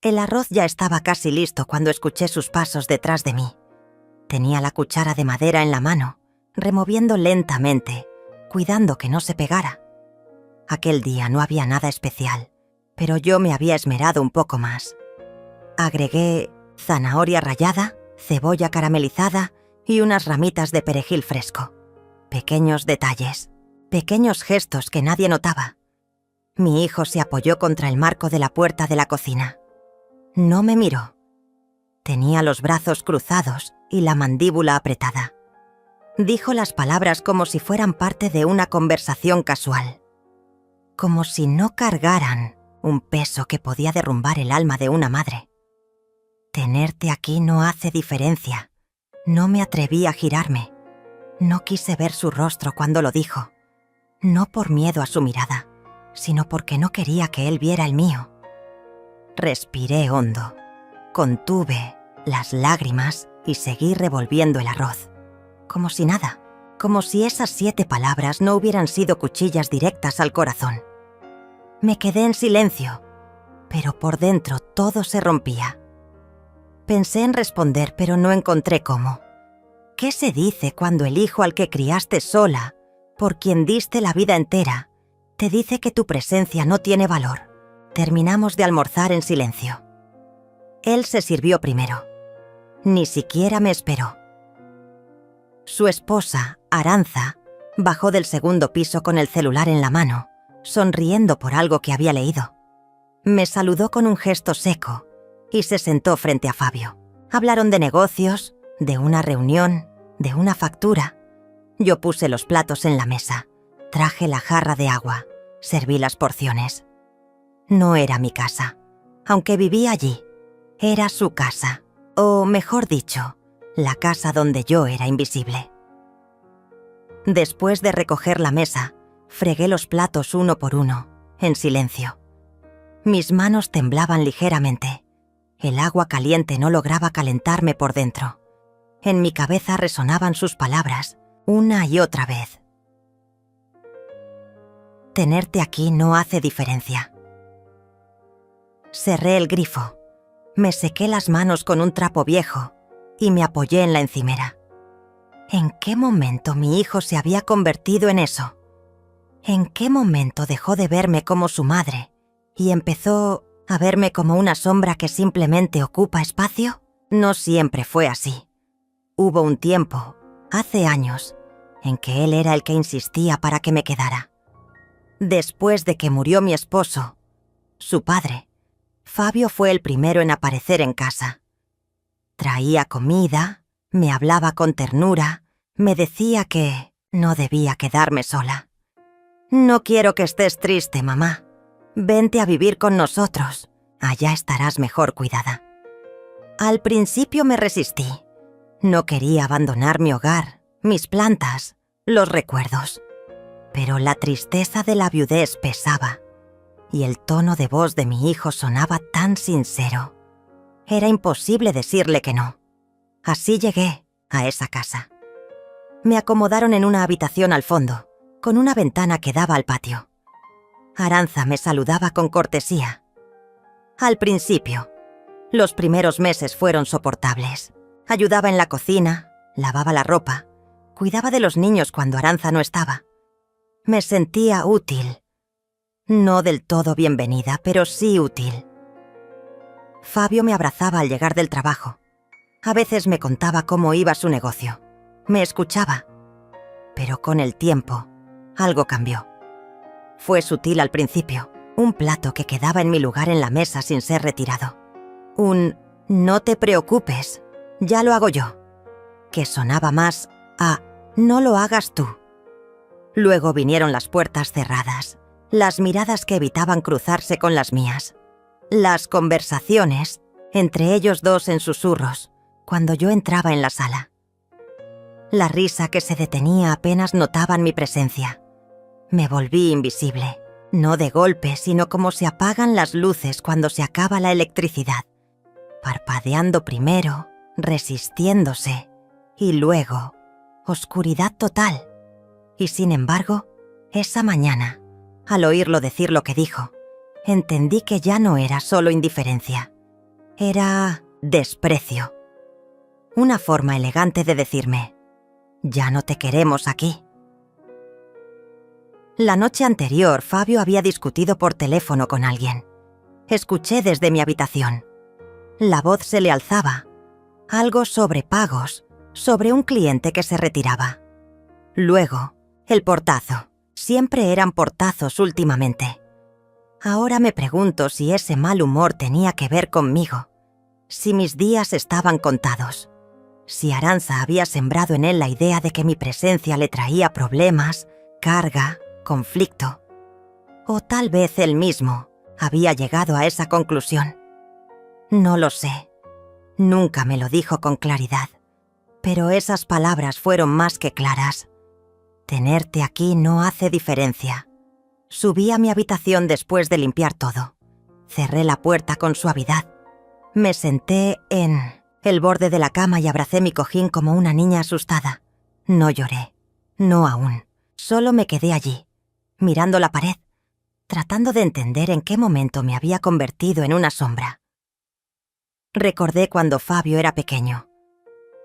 El arroz ya estaba casi listo cuando escuché sus pasos detrás de mí. Tenía la cuchara de madera en la mano, removiendo lentamente, cuidando que no se pegara. Aquel día no había nada especial, pero yo me había esmerado un poco más. Agregué zanahoria rallada, cebolla caramelizada y unas ramitas de perejil fresco. Pequeños detalles, pequeños gestos que nadie notaba. Mi hijo se apoyó contra el marco de la puerta de la cocina. No me miró. Tenía los brazos cruzados y la mandíbula apretada. Dijo las palabras como si fueran parte de una conversación casual. Como si no cargaran un peso que podía derrumbar el alma de una madre. Tenerte aquí no hace diferencia. No me atreví a girarme. No quise ver su rostro cuando lo dijo. No por miedo a su mirada, sino porque no quería que él viera el mío. Respiré hondo, contuve las lágrimas y seguí revolviendo el arroz. Como si nada, como si esas 7 palabras no hubieran sido cuchillas directas al corazón. Me quedé en silencio, pero por dentro todo se rompía. Pensé en responder, pero no encontré cómo. ¿Qué se dice cuando el hijo al que criaste sola, por quien diste la vida entera, te dice que tu presencia no tiene valor? Terminamos de almorzar en silencio. Él se sirvió primero. Ni siquiera me esperó. Su esposa, Aranza, bajó del segundo piso con el celular en la mano, sonriendo por algo que había leído. Me saludó con un gesto seco y se sentó frente a Fabio. Hablaron de negocios, de una reunión, de una factura. Yo puse los platos en la mesa, traje la jarra de agua, serví las porciones. No era mi casa, aunque vivía allí. Era su casa, o mejor dicho, la casa donde yo era invisible. Después de recoger la mesa, fregué los platos uno por uno, en silencio. Mis manos temblaban ligeramente. El agua caliente no lograba calentarme por dentro. En mi cabeza resonaban sus palabras, una y otra vez. Tenerte aquí no hace diferencia. Cerré el grifo, me sequé las manos con un trapo viejo y me apoyé en la encimera. ¿En qué momento mi hijo se había convertido en eso? ¿En qué momento dejó de verme como su madre y empezó a verme como una sombra que simplemente ocupa espacio? No siempre fue así. Hubo un tiempo, hace años, en que él era el que insistía para que me quedara. Después de que murió mi esposo, su padre, Fabio fue el primero en aparecer en casa. Traía comida, me hablaba con ternura, me decía que no debía quedarme sola. No quiero que estés triste, mamá. Vente a vivir con nosotros. Allá estarás mejor cuidada. Al principio me resistí. No quería abandonar mi hogar, mis plantas, los recuerdos. Pero la tristeza de la viudez pesaba, y el tono de voz de mi hijo sonaba tan sincero. Era imposible decirle que no. Así llegué a esa casa. Me acomodaron en una habitación al fondo, con una ventana que daba al patio. Aranza me saludaba con cortesía. Al principio, los primeros meses fueron soportables. Ayudaba en la cocina, lavaba la ropa, cuidaba de los niños cuando Aranza no estaba. Me sentía útil. No del todo bienvenida, pero sí útil. Fabio me abrazaba al llegar del trabajo. A veces me contaba cómo iba su negocio. Me escuchaba. Pero con el tiempo, algo cambió. Fue sutil al principio, un plato que quedaba en mi lugar en la mesa sin ser retirado. Un «no te preocupes, ya lo hago yo», que sonaba más a «no lo hagas tú». Luego vinieron las puertas cerradas, las miradas que evitaban cruzarse con las mías, las conversaciones, entre ellos dos en susurros, cuando yo entraba en la sala. La risa que se detenía apenas notaban mi presencia. Me volví invisible, no de golpe, sino como se apagan las luces cuando se acaba la electricidad, parpadeando primero, resistiéndose, y luego, oscuridad total. Y sin embargo, esa mañana, al oírlo decir lo que dijo, entendí que ya no era solo indiferencia, Era desprecio. Una forma elegante de decirme: ya no te queremos aquí. La noche anterior, Fabio había discutido por teléfono con alguien. Escuché desde mi habitación. La voz se le alzaba. Algo sobre pagos, sobre un cliente que se retiraba. Luego, el portazo. Siempre eran portazos últimamente. Ahora me pregunto si ese mal humor tenía que ver conmigo. Si mis días estaban contados. Si Arantxa había sembrado en él la idea de que mi presencia le traía problemas, carga, conflicto. O tal vez él mismo había llegado a esa conclusión. No lo sé. Nunca me lo dijo con claridad. Pero esas palabras fueron más que claras. Tenerte aquí no hace diferencia. Subí a mi habitación después de limpiar todo. Cerré la puerta con suavidad. Me senté en el borde de la cama y abracé mi cojín como una niña asustada. No lloré. No aún. Solo me quedé allí, mirando la pared, tratando de entender en qué momento me había convertido en una sombra. Recordé cuando Fabio era pequeño.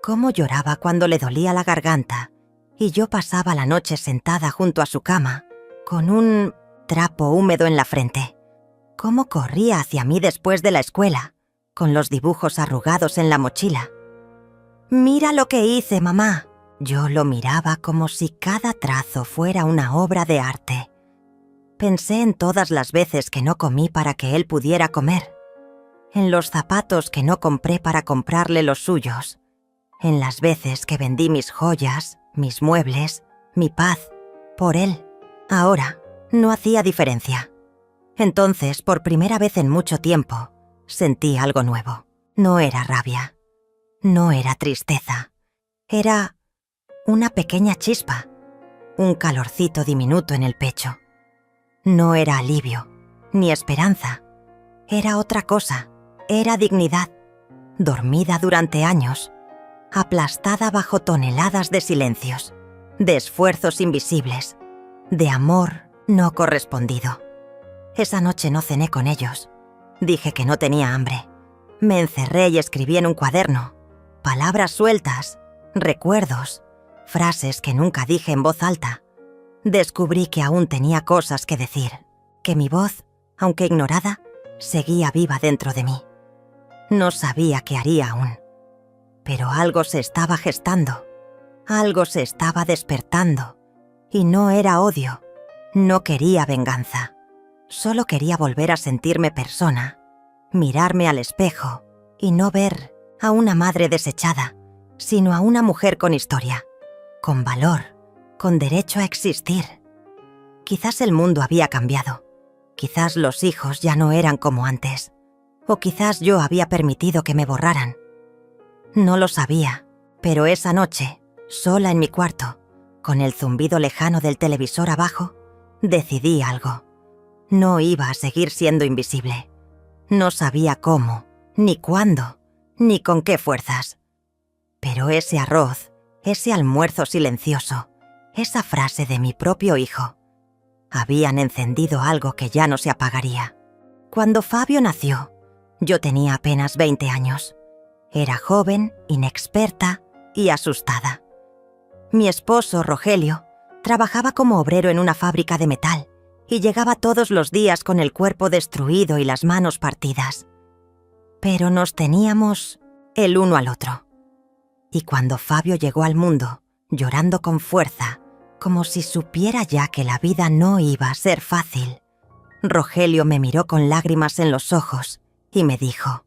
Cómo lloraba cuando le dolía la garganta y yo pasaba la noche sentada junto a su cama, con un trapo húmedo en la frente. Cómo corría hacia mí después de la escuela, con los dibujos arrugados en la mochila. «Mira lo que hice, mamá». Yo lo miraba como si cada trazo fuera una obra de arte. Pensé en todas las veces que no comí para que él pudiera comer, en los zapatos que no compré para comprarle los suyos, en las veces que vendí mis joyas, mis muebles, mi paz, por él. Ahora, no hacía diferencia. Entonces, por primera vez en mucho tiempo, sentí algo nuevo. No era rabia. No era tristeza. Era una pequeña chispa, un calorcito diminuto en el pecho. No era alivio, ni esperanza. Era otra cosa. Era dignidad, dormida durante años, aplastada bajo toneladas de silencios, de esfuerzos invisibles, de amor no correspondido. Esa noche no cené con ellos. Dije que no tenía hambre. Me encerré y escribí en un cuaderno palabras sueltas, recuerdos, frases que nunca dije en voz alta. Descubrí que aún tenía cosas que decir, que mi voz, aunque ignorada, seguía viva dentro de mí. No sabía qué haría aún, pero algo se estaba gestando, algo se estaba despertando, y no era odio, no quería venganza, solo quería volver a sentirme persona, mirarme al espejo y no ver a una madre desechada, sino a una mujer con historia, con valor, con derecho a existir. Quizás el mundo había cambiado, quizás los hijos ya no eran como antes, o quizás yo había permitido que me borraran. No lo sabía, pero esa noche, sola en mi cuarto, con el zumbido lejano del televisor abajo, decidí algo. No iba a seguir siendo invisible. No sabía cómo, ni cuándo, ni con qué fuerzas. Pero ese arroz, ese almuerzo silencioso, esa frase de mi propio hijo, habían encendido algo que ya no se apagaría. Cuando Fabio nació, yo tenía apenas 20 años. Era joven, inexperta y asustada. Mi esposo, Rogelio, trabajaba como obrero en una fábrica de metal y llegaba todos los días con el cuerpo destruido y las manos partidas. Pero nos teníamos el uno al otro. Y cuando Fabio llegó al mundo, llorando con fuerza, como si supiera ya que la vida no iba a ser fácil, Rogelio me miró con lágrimas en los ojos y me dijo: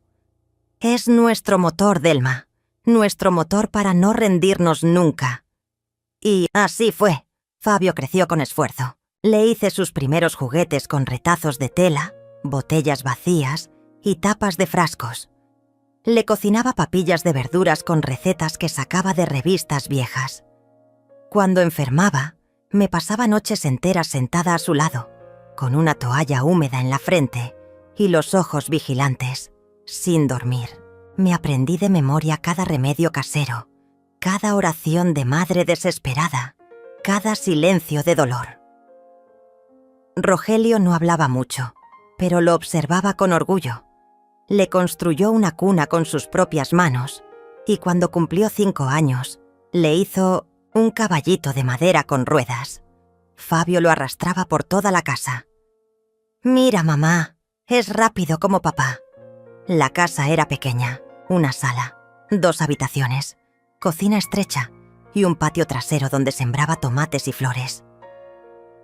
«Es nuestro motor, Delma, nuestro motor para no rendirnos nunca». Y así fue. Fabio creció con esfuerzo. Le hice sus primeros juguetes con retazos de tela, botellas vacías y tapas de frascos. Le cocinaba papillas de verduras con recetas que sacaba de revistas viejas. Cuando enfermaba, me pasaba noches enteras sentada a su lado, con una toalla húmeda en la frente y los ojos vigilantes, sin dormir. Me aprendí de memoria cada remedio casero, cada oración de madre desesperada, cada silencio de dolor. Rogelio no hablaba mucho, pero lo observaba con orgullo. Le construyó una cuna con sus propias manos y cuando cumplió 5 años, le hizo un caballito de madera con ruedas. Fabio lo arrastraba por toda la casa. «Mira, mamá, es rápido como papá». La casa era pequeña, una sala, 2 habitaciones, cocina estrecha y un patio trasero donde sembraba tomates y flores.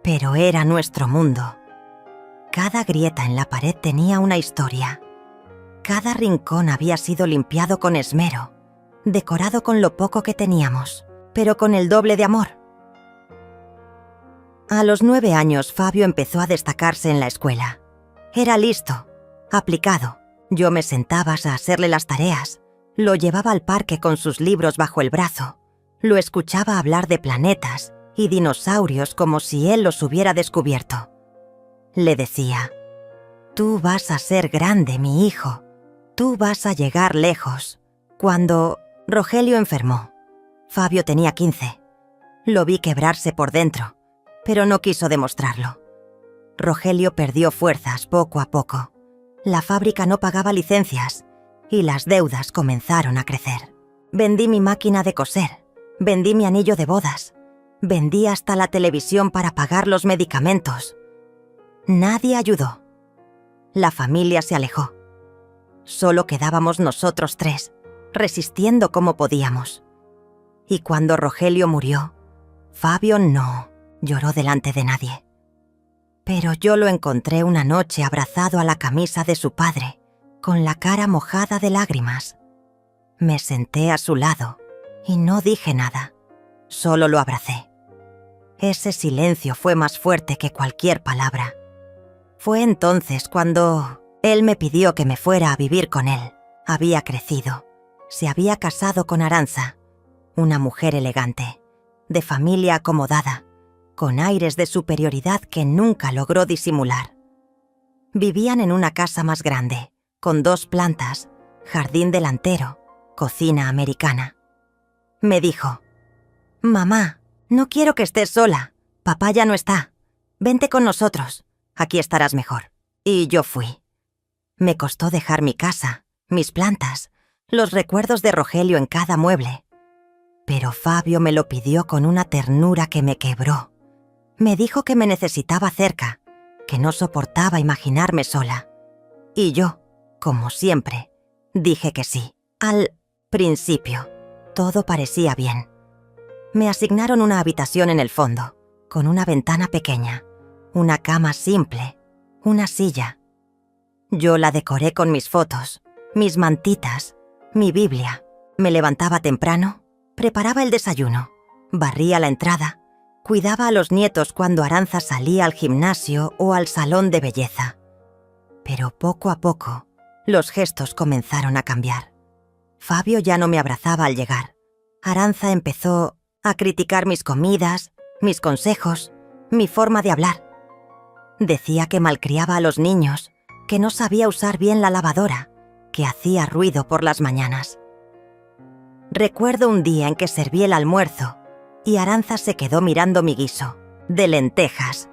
Pero era nuestro mundo. Cada grieta en la pared tenía una historia. Cada rincón había sido limpiado con esmero, decorado con lo poco que teníamos, pero con el doble de amor. A los 9 años, Fabio empezó a destacarse en la escuela. Era listo, aplicado. Yo me sentaba a hacerle las tareas, lo llevaba al parque con sus libros bajo el brazo, lo escuchaba hablar de planetas y dinosaurios como si él los hubiera descubierto. Le decía: «Tú vas a ser grande, mi hijo. Tú vas a llegar lejos». Cuando Rogelio enfermó, Fabio tenía 15. Lo vi quebrarse por dentro, pero no quiso demostrarlo. Rogelio perdió fuerzas poco a poco. La fábrica no pagaba licencias y las deudas comenzaron a crecer. Vendí mi máquina de coser, vendí mi anillo de bodas, vendí hasta la televisión para pagar los medicamentos. Nadie ayudó. La familia se alejó. Solo quedábamos nosotros 3, resistiendo como podíamos. Y cuando Rogelio murió, Fabio no lloró delante de nadie. Pero yo lo encontré una noche abrazado a la camisa de su padre, con la cara mojada de lágrimas. Me senté a su lado y no dije nada, solo lo abracé. Ese silencio fue más fuerte que cualquier palabra. Fue entonces cuando él me pidió que me fuera a vivir con él. Había crecido, se había casado con Aranza, una mujer elegante, de familia acomodada, con aires de superioridad que nunca logró disimular. Vivían en una casa más grande, con 2 plantas, jardín delantero, cocina americana. Me dijo: «Mamá, no quiero que estés sola. Papá ya no está. Vente con nosotros. Aquí estarás mejor». Y yo fui. Me costó dejar mi casa, mis plantas, los recuerdos de Rogelio en cada mueble. Pero Fabio me lo pidió con una ternura que me quebró. Me dijo que me necesitaba cerca, que no soportaba imaginarme sola. Y yo, como siempre, dije que sí. Al principio, todo parecía bien. Me asignaron una habitación en el fondo, con una ventana pequeña, una cama simple, una silla. Yo la decoré con mis fotos, mis mantitas, mi Biblia. Me levantaba temprano, preparaba el desayuno, barría la entrada, cuidaba a los nietos cuando Aranza salía al gimnasio o al salón de belleza. Pero poco a poco, los gestos comenzaron a cambiar. Fabio ya no me abrazaba al llegar. Aranza empezó a criticar mis comidas, mis consejos, mi forma de hablar. Decía que malcriaba a los niños, que no sabía usar bien la lavadora, que hacía ruido por las mañanas. Recuerdo un día en que serví el almuerzo y Aranza se quedó mirando mi guiso, de lentejas.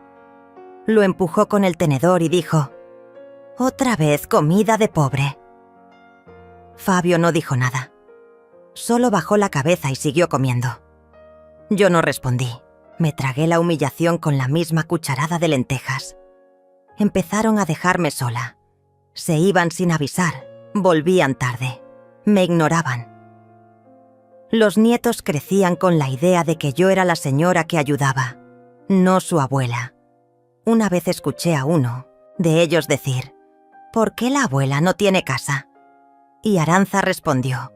Lo empujó con el tenedor y dijo: «Otra vez comida de pobre». Fabio no dijo nada. Solo bajó la cabeza y siguió comiendo. Yo no respondí. Me tragué la humillación con la misma cucharada de lentejas. Empezaron a dejarme sola. Se iban sin avisar, volvían tarde. Me ignoraban. Los nietos crecían con la idea de que yo era la señora que ayudaba, no su abuela. Una vez escuché a uno de ellos decir: «¿Por qué la abuela no tiene casa?». Y Aranza respondió: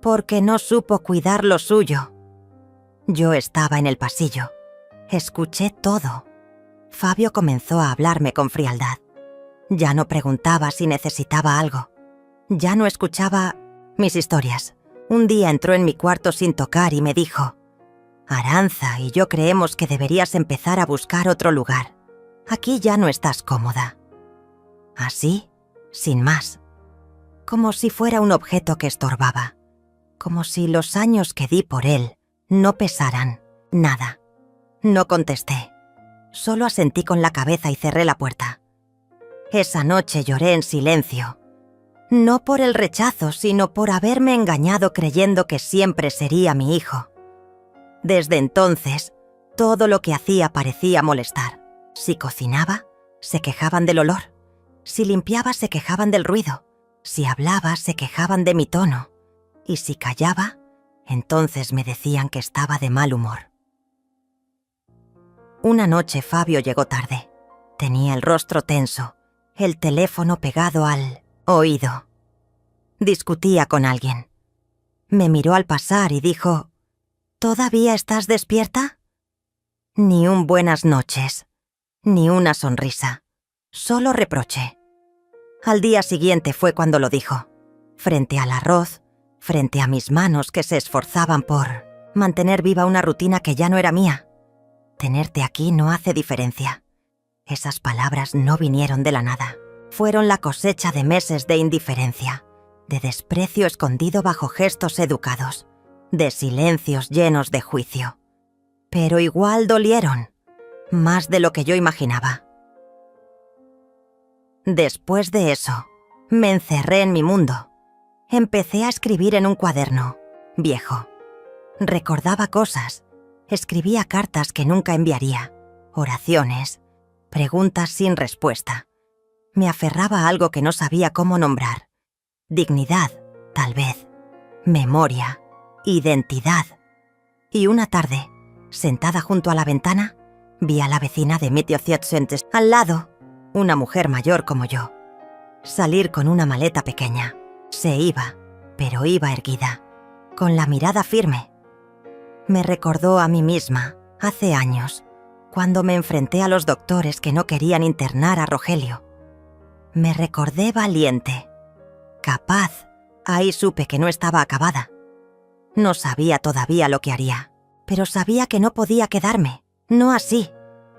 «Porque no supo cuidar lo suyo». Yo estaba en el pasillo. Escuché todo. Fabio comenzó a hablarme con frialdad. Ya no preguntaba si necesitaba algo. Ya no escuchaba mis historias. Un día entró en mi cuarto sin tocar y me dijo: «Aranza y yo creemos que deberías empezar a buscar otro lugar. Aquí ya no estás cómoda». Así, sin más. Como si fuera un objeto que estorbaba. Como si los años que di por él no pesaran nada. No contesté. Solo asentí con la cabeza y cerré la puerta. Esa noche lloré en silencio. No por el rechazo, sino por haberme engañado creyendo que siempre sería mi hijo. Desde entonces, todo lo que hacía parecía molestar. Si cocinaba, se quejaban del olor. Si limpiaba, se quejaban del ruido. Si hablaba, se quejaban de mi tono. Y si callaba, entonces me decían que estaba de mal humor. Una noche Fabio llegó tarde. Tenía el rostro tenso, el teléfono pegado al oído. Discutía con alguien. Me miró al pasar y dijo: ¿Todavía estás despierta? Ni un buenas noches, ni una sonrisa, solo reproche. Al día siguiente fue cuando lo dijo, frente al arroz, frente a mis manos que se esforzaban por mantener viva una rutina que ya no era mía. Tenerte aquí no hace diferencia. Esas palabras no vinieron de la nada. Fueron la cosecha de meses de indiferencia, de desprecio escondido bajo gestos educados, de silencios llenos de juicio. Pero igual dolieron, más de lo que yo imaginaba. Después de eso, me encerré en mi mundo. Empecé a escribir en un cuaderno, viejo. Recordaba cosas, escribía cartas que nunca enviaría, oraciones, preguntas sin respuesta. Me aferraba a algo que no sabía cómo nombrar. Dignidad, tal vez. Memoria, identidad. Y una tarde, sentada junto a la ventana, vi a la vecina de Mitiozietsentes al lado, una mujer mayor como yo, salir con una maleta pequeña. Se iba, pero iba erguida, con la mirada firme. Me recordó a mí misma, hace años, cuando me enfrenté a los doctores que no querían internar a Rogelio. Me recordé valiente, capaz. Ahí supe que no estaba acabada. No sabía todavía lo que haría, pero sabía que no podía quedarme, no así,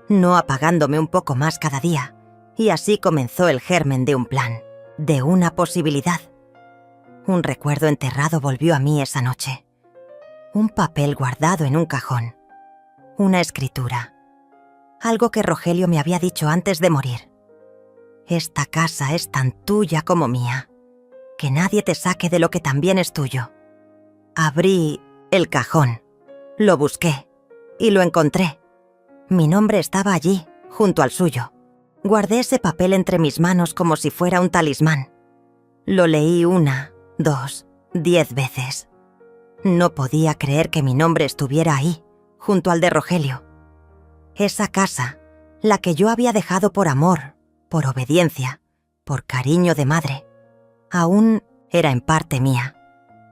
no apagándome un poco más cada día. Y así comenzó el germen de un plan, de una posibilidad. Un recuerdo enterrado volvió a mí esa noche. Un papel guardado en un cajón. Una escritura. Algo que Rogelio me había dicho antes de morir. Esta casa es tan tuya como mía. Que nadie te saque de lo que también es tuyo. Abrí el cajón. Lo busqué. Y lo encontré. Mi nombre estaba allí, junto al suyo. Guardé ese papel entre mis manos como si fuera un talismán. Lo leí 1, 2, 10 veces. No podía creer que mi nombre estuviera ahí, junto al de Rogelio. Esa casa, la que yo había dejado por amor, por obediencia, por cariño de madre, aún era en parte mía.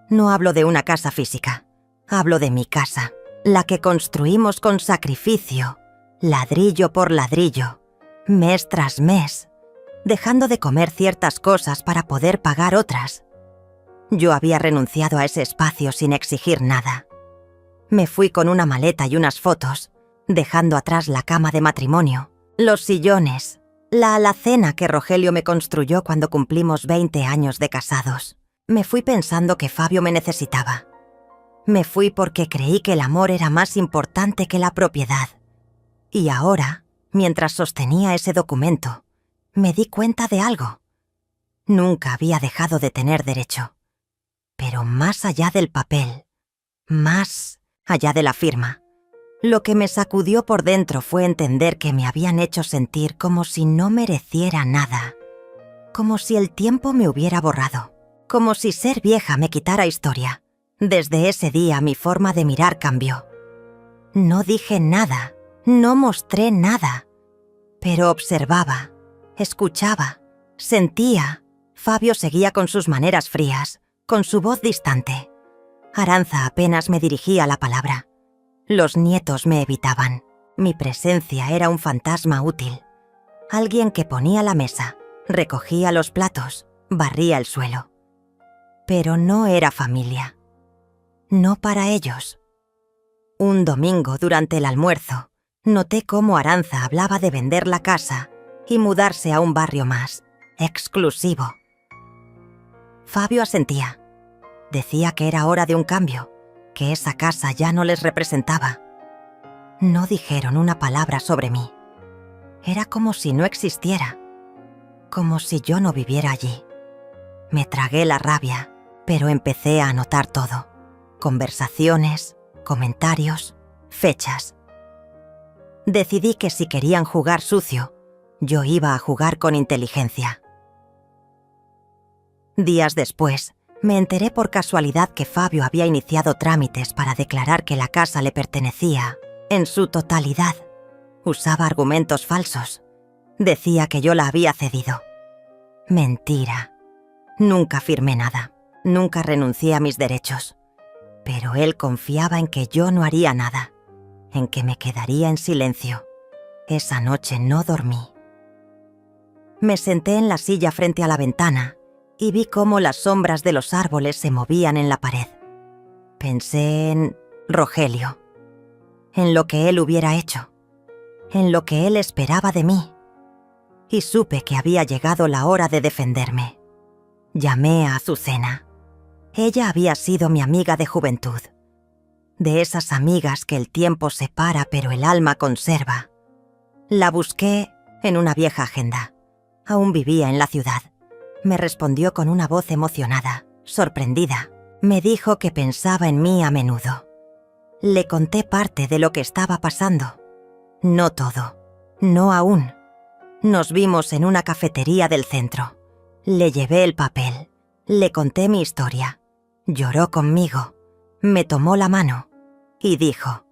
No hablo de una casa física, hablo de mi casa, la que construimos con sacrificio, ladrillo por ladrillo, mes tras mes, dejando de comer ciertas cosas para poder pagar otras. Yo había renunciado a ese espacio sin exigir nada. Me fui con una maleta y unas fotos, dejando atrás la cama de matrimonio, los sillones, la alacena que Rogelio me construyó cuando cumplimos 20 años de casados. Me fui pensando que Fabio me necesitaba. Me fui porque creí que el amor era más importante que la propiedad. Y ahora, mientras sostenía ese documento, me di cuenta de algo. Nunca había dejado de tener derecho. Pero más allá del papel, más allá de la firma, lo que me sacudió por dentro fue entender que me habían hecho sentir como si no mereciera nada, como si el tiempo me hubiera borrado, como si ser vieja me quitara historia. Desde ese día mi forma de mirar cambió. No dije nada, no mostré nada, pero observaba, escuchaba, sentía. Fabio seguía con sus maneras frías, con su voz distante. Arantza apenas me dirigía la palabra. Los nietos me evitaban. Mi presencia era un fantasma útil. Alguien que ponía la mesa, recogía los platos, barría el suelo. Pero no era familia. No para ellos. Un domingo, durante el almuerzo, noté cómo Arantza hablaba de vender la casa y mudarse a un barrio más, exclusivo. Fabio asentía. Decía que era hora de un cambio, que esa casa ya no les representaba. No dijeron una palabra sobre mí. Era como si no existiera, como si yo no viviera allí. Me tragué la rabia, pero empecé a anotar todo. Conversaciones, comentarios, fechas. Decidí que si querían jugar sucio, yo iba a jugar con inteligencia. Días después, me enteré por casualidad que Fabio había iniciado trámites para declarar que la casa le pertenecía en su totalidad. Usaba argumentos falsos. Decía que yo la había cedido. Mentira. Nunca firmé nada. Nunca renuncié a mis derechos. Pero él confiaba en que yo no haría nada, en que me quedaría en silencio. Esa noche no dormí. Me senté en la silla frente a la ventana y vi cómo las sombras de los árboles se movían en la pared. Pensé en Rogelio, en lo que él hubiera hecho, en lo que él esperaba de mí, y supe que había llegado la hora de defenderme. Llamé a Azucena. Ella había sido mi amiga de juventud, de esas amigas que el tiempo separa pero el alma conserva. La busqué en una vieja agenda. Aún vivía en la ciudad. Me respondió con una voz emocionada, sorprendida. Me dijo que pensaba en mí a menudo. Le conté parte de lo que estaba pasando. No todo, no aún. Nos vimos en una cafetería del centro. Le llevé el papel, le conté mi historia. Lloró conmigo, me tomó la mano y dijo: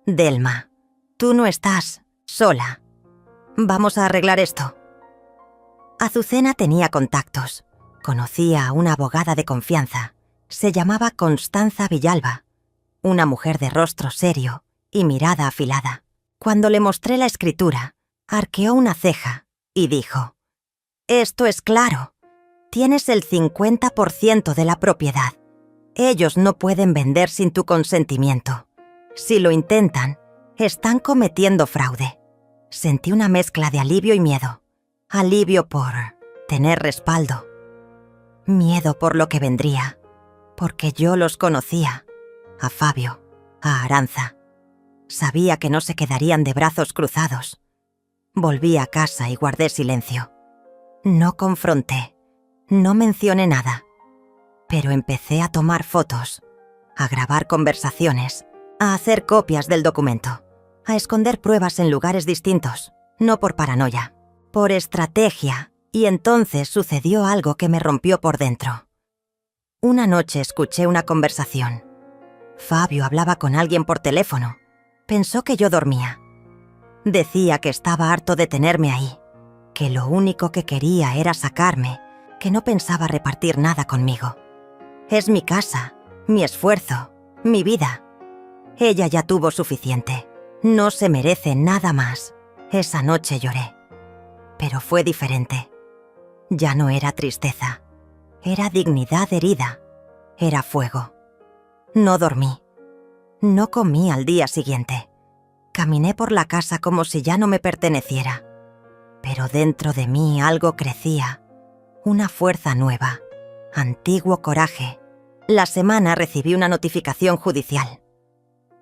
«Delma, tú no estás sola. Vamos a arreglar esto». Azucena tenía contactos. Conocía a una abogada de confianza. Se llamaba Constanza Villalba, una mujer de rostro serio y mirada afilada. Cuando le mostré la escritura, arqueó una ceja y dijo: «Esto es claro. Tienes el 50% de la propiedad. Ellos no pueden vender sin tu consentimiento. Si lo intentan, están cometiendo fraude». Sentí una mezcla de alivio y miedo. Alivio por tener respaldo. Miedo por lo que vendría, porque yo los conocía. A Fabio, a Arantza. Sabía que no se quedarían de brazos cruzados. Volví a casa y guardé silencio. No confronté, no mencioné nada. Pero empecé a tomar fotos, a grabar conversaciones, a hacer copias del documento, a esconder pruebas en lugares distintos, no por paranoia, por estrategia, y entonces sucedió algo que me rompió por dentro. Una noche escuché una conversación. Fabio hablaba con alguien por teléfono. Pensó que yo dormía. Decía que estaba harto de tenerme ahí, que lo único que quería era sacarme, que no pensaba repartir nada conmigo. Es mi casa, mi esfuerzo, mi vida. Ella ya tuvo suficiente. No se merece nada más. Esa noche lloré. Pero fue diferente. Ya no era tristeza. Era dignidad herida. Era fuego. No dormí. No comí al día siguiente. Caminé por la casa como si ya no me perteneciera. Pero dentro de mí algo crecía. Una fuerza nueva. Antiguo coraje. La semana recibí una notificación judicial.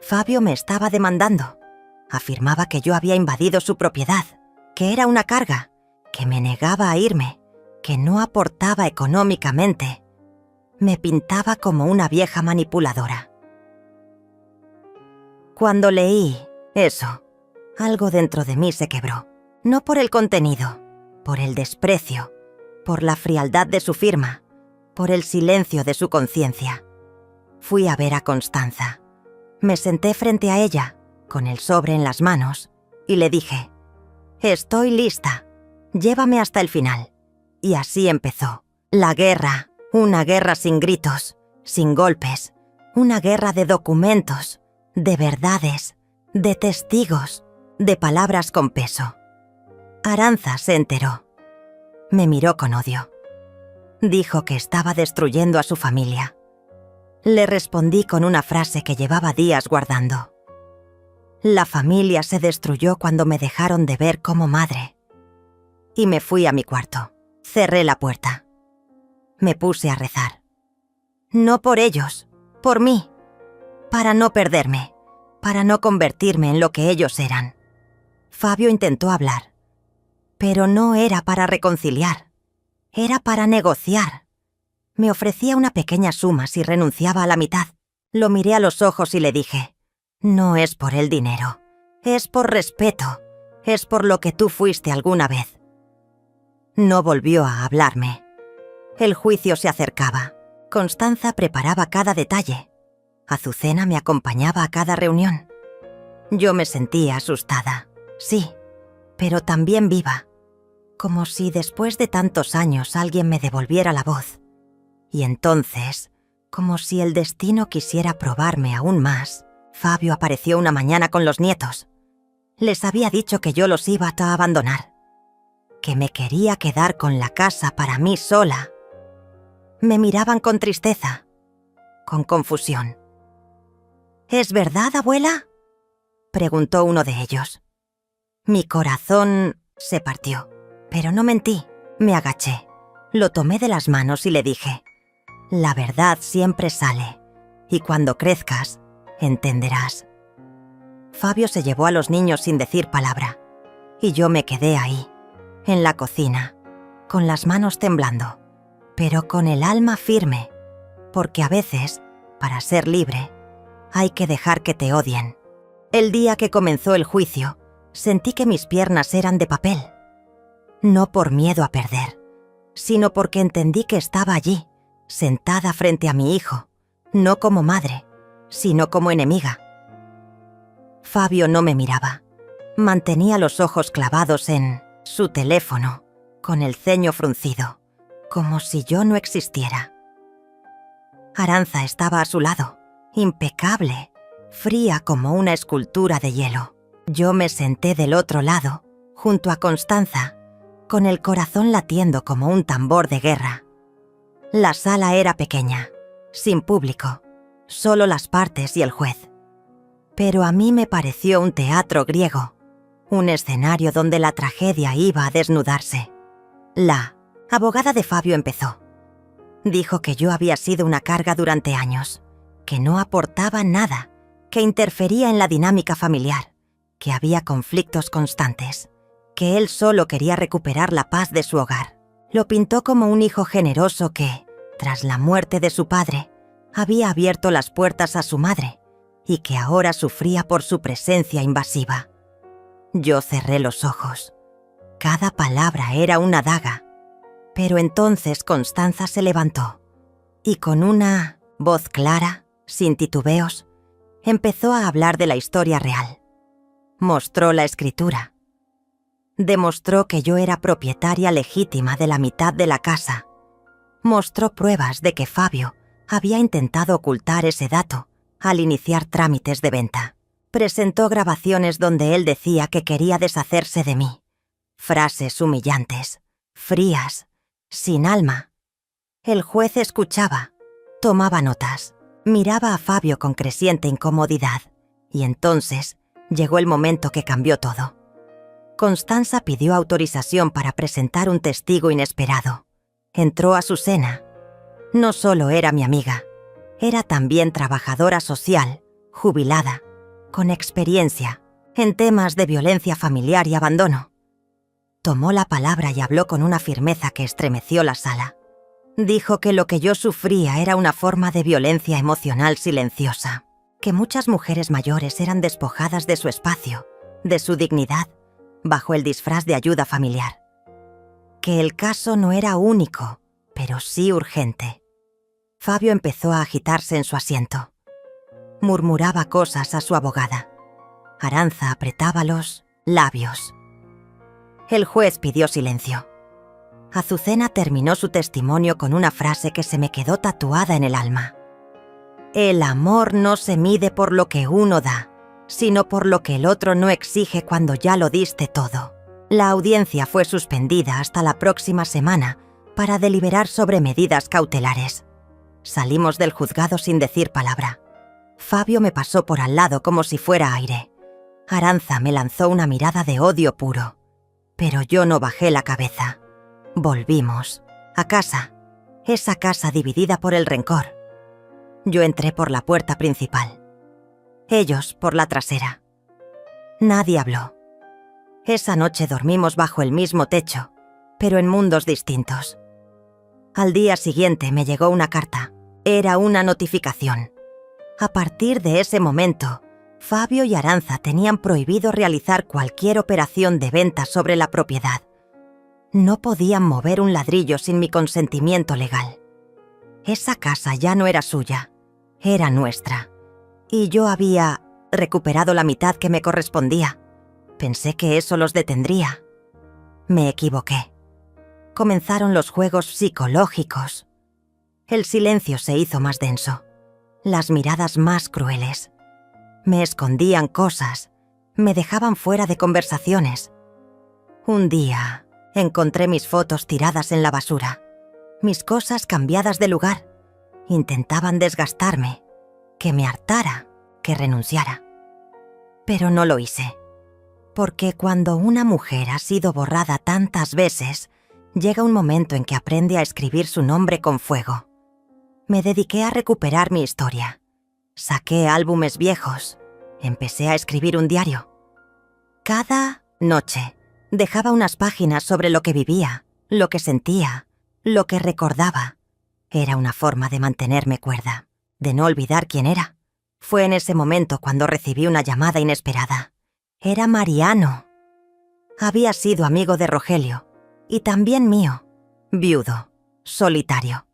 Fabio me estaba demandando. Afirmaba que yo había invadido su propiedad, que era una carga, que me negaba a irme, que no aportaba económicamente. Me pintaba como una vieja manipuladora. Cuando leí eso, algo dentro de mí se quebró. No por el contenido, por el desprecio, por la frialdad de su firma, por el silencio de su conciencia. Fui a ver a Constanza. Me senté frente a ella, con el sobre en las manos, y le dije: «Estoy lista. Llévame hasta el final». Y así empezó. La guerra, una guerra sin gritos, sin golpes, una guerra de documentos, de verdades, de testigos, de palabras con peso. Arantza se enteró. Me miró con odio. Dijo que estaba destruyendo a su familia. Le respondí con una frase que llevaba días guardando. La familia se destruyó cuando me dejaron de ver como madre. Y me fui a mi cuarto. Cerré la puerta. Me puse a rezar. No por ellos, por mí. Para no perderme, para no convertirme en lo que ellos eran. Fabio intentó hablar, pero no era para reconciliar. Era para negociar. Me ofrecía una pequeña suma si renunciaba a la mitad. Lo miré a los ojos y le dije: no es por el dinero, es por respeto, es por lo que tú fuiste alguna vez. No volvió a hablarme. El juicio se acercaba. Constanza preparaba cada detalle. Azucena me acompañaba a cada reunión. Yo me sentía asustada, sí, pero también viva, como si después de tantos años alguien me devolviera la voz. Y entonces, como si el destino quisiera probarme aún más, Fabio apareció una mañana con los nietos. Les había dicho que yo los iba a abandonar, que me quería quedar con la casa para mí sola. Me miraban con tristeza, con confusión. ¿Es verdad, abuela?, preguntó uno de ellos. Mi corazón se partió, pero no mentí. Me agaché, lo tomé de las manos y le dije: la verdad siempre sale, y cuando crezcas, entenderás. Fabio se llevó a los niños sin decir palabra, y yo me quedé ahí, en la cocina, con las manos temblando, pero con el alma firme, porque a veces, para ser libre, hay que dejar que te odien. El día que comenzó el juicio, sentí que mis piernas eran de papel. No por miedo a perder, sino porque entendí que estaba allí, sentada frente a mi hijo, no como madre, sino como enemiga. Fabio no me miraba. Mantenía los ojos clavados en su teléfono, con el ceño fruncido, como si yo no existiera. Aranza estaba a su lado, impecable, fría como una escultura de hielo. Yo me senté del otro lado, junto a Constanza, con el corazón latiendo como un tambor de guerra. La sala era pequeña, sin público, solo las partes y el juez. Pero a mí me pareció un teatro griego, un escenario donde la tragedia iba a desnudarse. La abogada de Fabio empezó. Dijo que yo había sido una carga durante años, que no aportaba nada, que interfería en la dinámica familiar, que había conflictos constantes, que él solo quería recuperar la paz de su hogar. Lo pintó como un hijo generoso que, tras la muerte de su padre, había abierto las puertas a su madre y que ahora sufría por su presencia invasiva. Yo cerré los ojos. Cada palabra era una daga. Pero entonces Constanza se levantó y con una voz clara, sin titubeos, empezó a hablar de la historia real. Mostró la escritura. Demostró que yo era propietaria legítima de la mitad de la casa. Mostró pruebas de que Fabio había intentado ocultar ese dato al iniciar trámites de venta. Presentó grabaciones donde él decía que quería deshacerse de mí. Frases humillantes, frías, sin alma. El juez escuchaba, tomaba notas, miraba a Fabio con creciente incomodidad, y entonces llegó el momento que cambió todo. Constanza pidió autorización para presentar un testigo inesperado. Entró Azucena. No solo era mi amiga, era también trabajadora social, jubilada, con experiencia en temas de violencia familiar y abandono. Tomó la palabra y habló con una firmeza que estremeció la sala. Dijo que lo que yo sufría era una forma de violencia emocional silenciosa, que muchas mujeres mayores eran despojadas de su espacio, de su dignidad, bajo el disfraz de ayuda familiar. Que el caso no era único, pero sí urgente. Fabio empezó a agitarse en su asiento. Murmuraba cosas a su abogada. Aranza apretaba los labios. El juez pidió silencio. Azucena terminó su testimonio con una frase que se me quedó tatuada en el alma. El amor no se mide por lo que uno da, sino por lo que el otro no exige cuando ya lo diste todo. La audiencia fue suspendida hasta la próxima semana para deliberar sobre medidas cautelares. Salimos del juzgado sin decir palabra. Fabio me pasó por al lado como si fuera aire. Aranza me lanzó una mirada de odio puro. Pero yo no bajé la cabeza. Volvimos a casa, esa casa dividida por el rencor. Yo entré por la puerta principal. Ellos por la trasera. Nadie habló. Esa noche dormimos bajo el mismo techo, pero en mundos distintos. Al día siguiente me llegó una carta. Era una notificación. A partir de ese momento, Fabio y Arantxa tenían prohibido realizar cualquier operación de venta sobre la propiedad. No podían mover un ladrillo sin mi consentimiento legal. Esa casa ya no era suya, era nuestra. Y yo había recuperado la mitad que me correspondía. Pensé que eso los detendría. Me equivoqué. Comenzaron los juegos psicológicos. El silencio se hizo más denso, las miradas más crueles. Me escondían cosas, me dejaban fuera de conversaciones. Un día encontré mis fotos tiradas en la basura, mis cosas cambiadas de lugar. Intentaban desgastarme, que me hartara, que renunciara. Pero no lo hice, porque cuando una mujer ha sido borrada tantas veces, llega un momento en que aprende a escribir su nombre con fuego. Me dediqué a recuperar mi historia. Saqué álbumes viejos. Empecé a escribir un diario. Cada noche dejaba unas páginas sobre lo que vivía, lo que sentía, lo que recordaba. Era una forma de mantenerme cuerda, de no olvidar quién era. Fue en ese momento cuando recibí una llamada inesperada. Era Mariano. Había sido amigo de Rogelio, y también mío, viudo, solitario.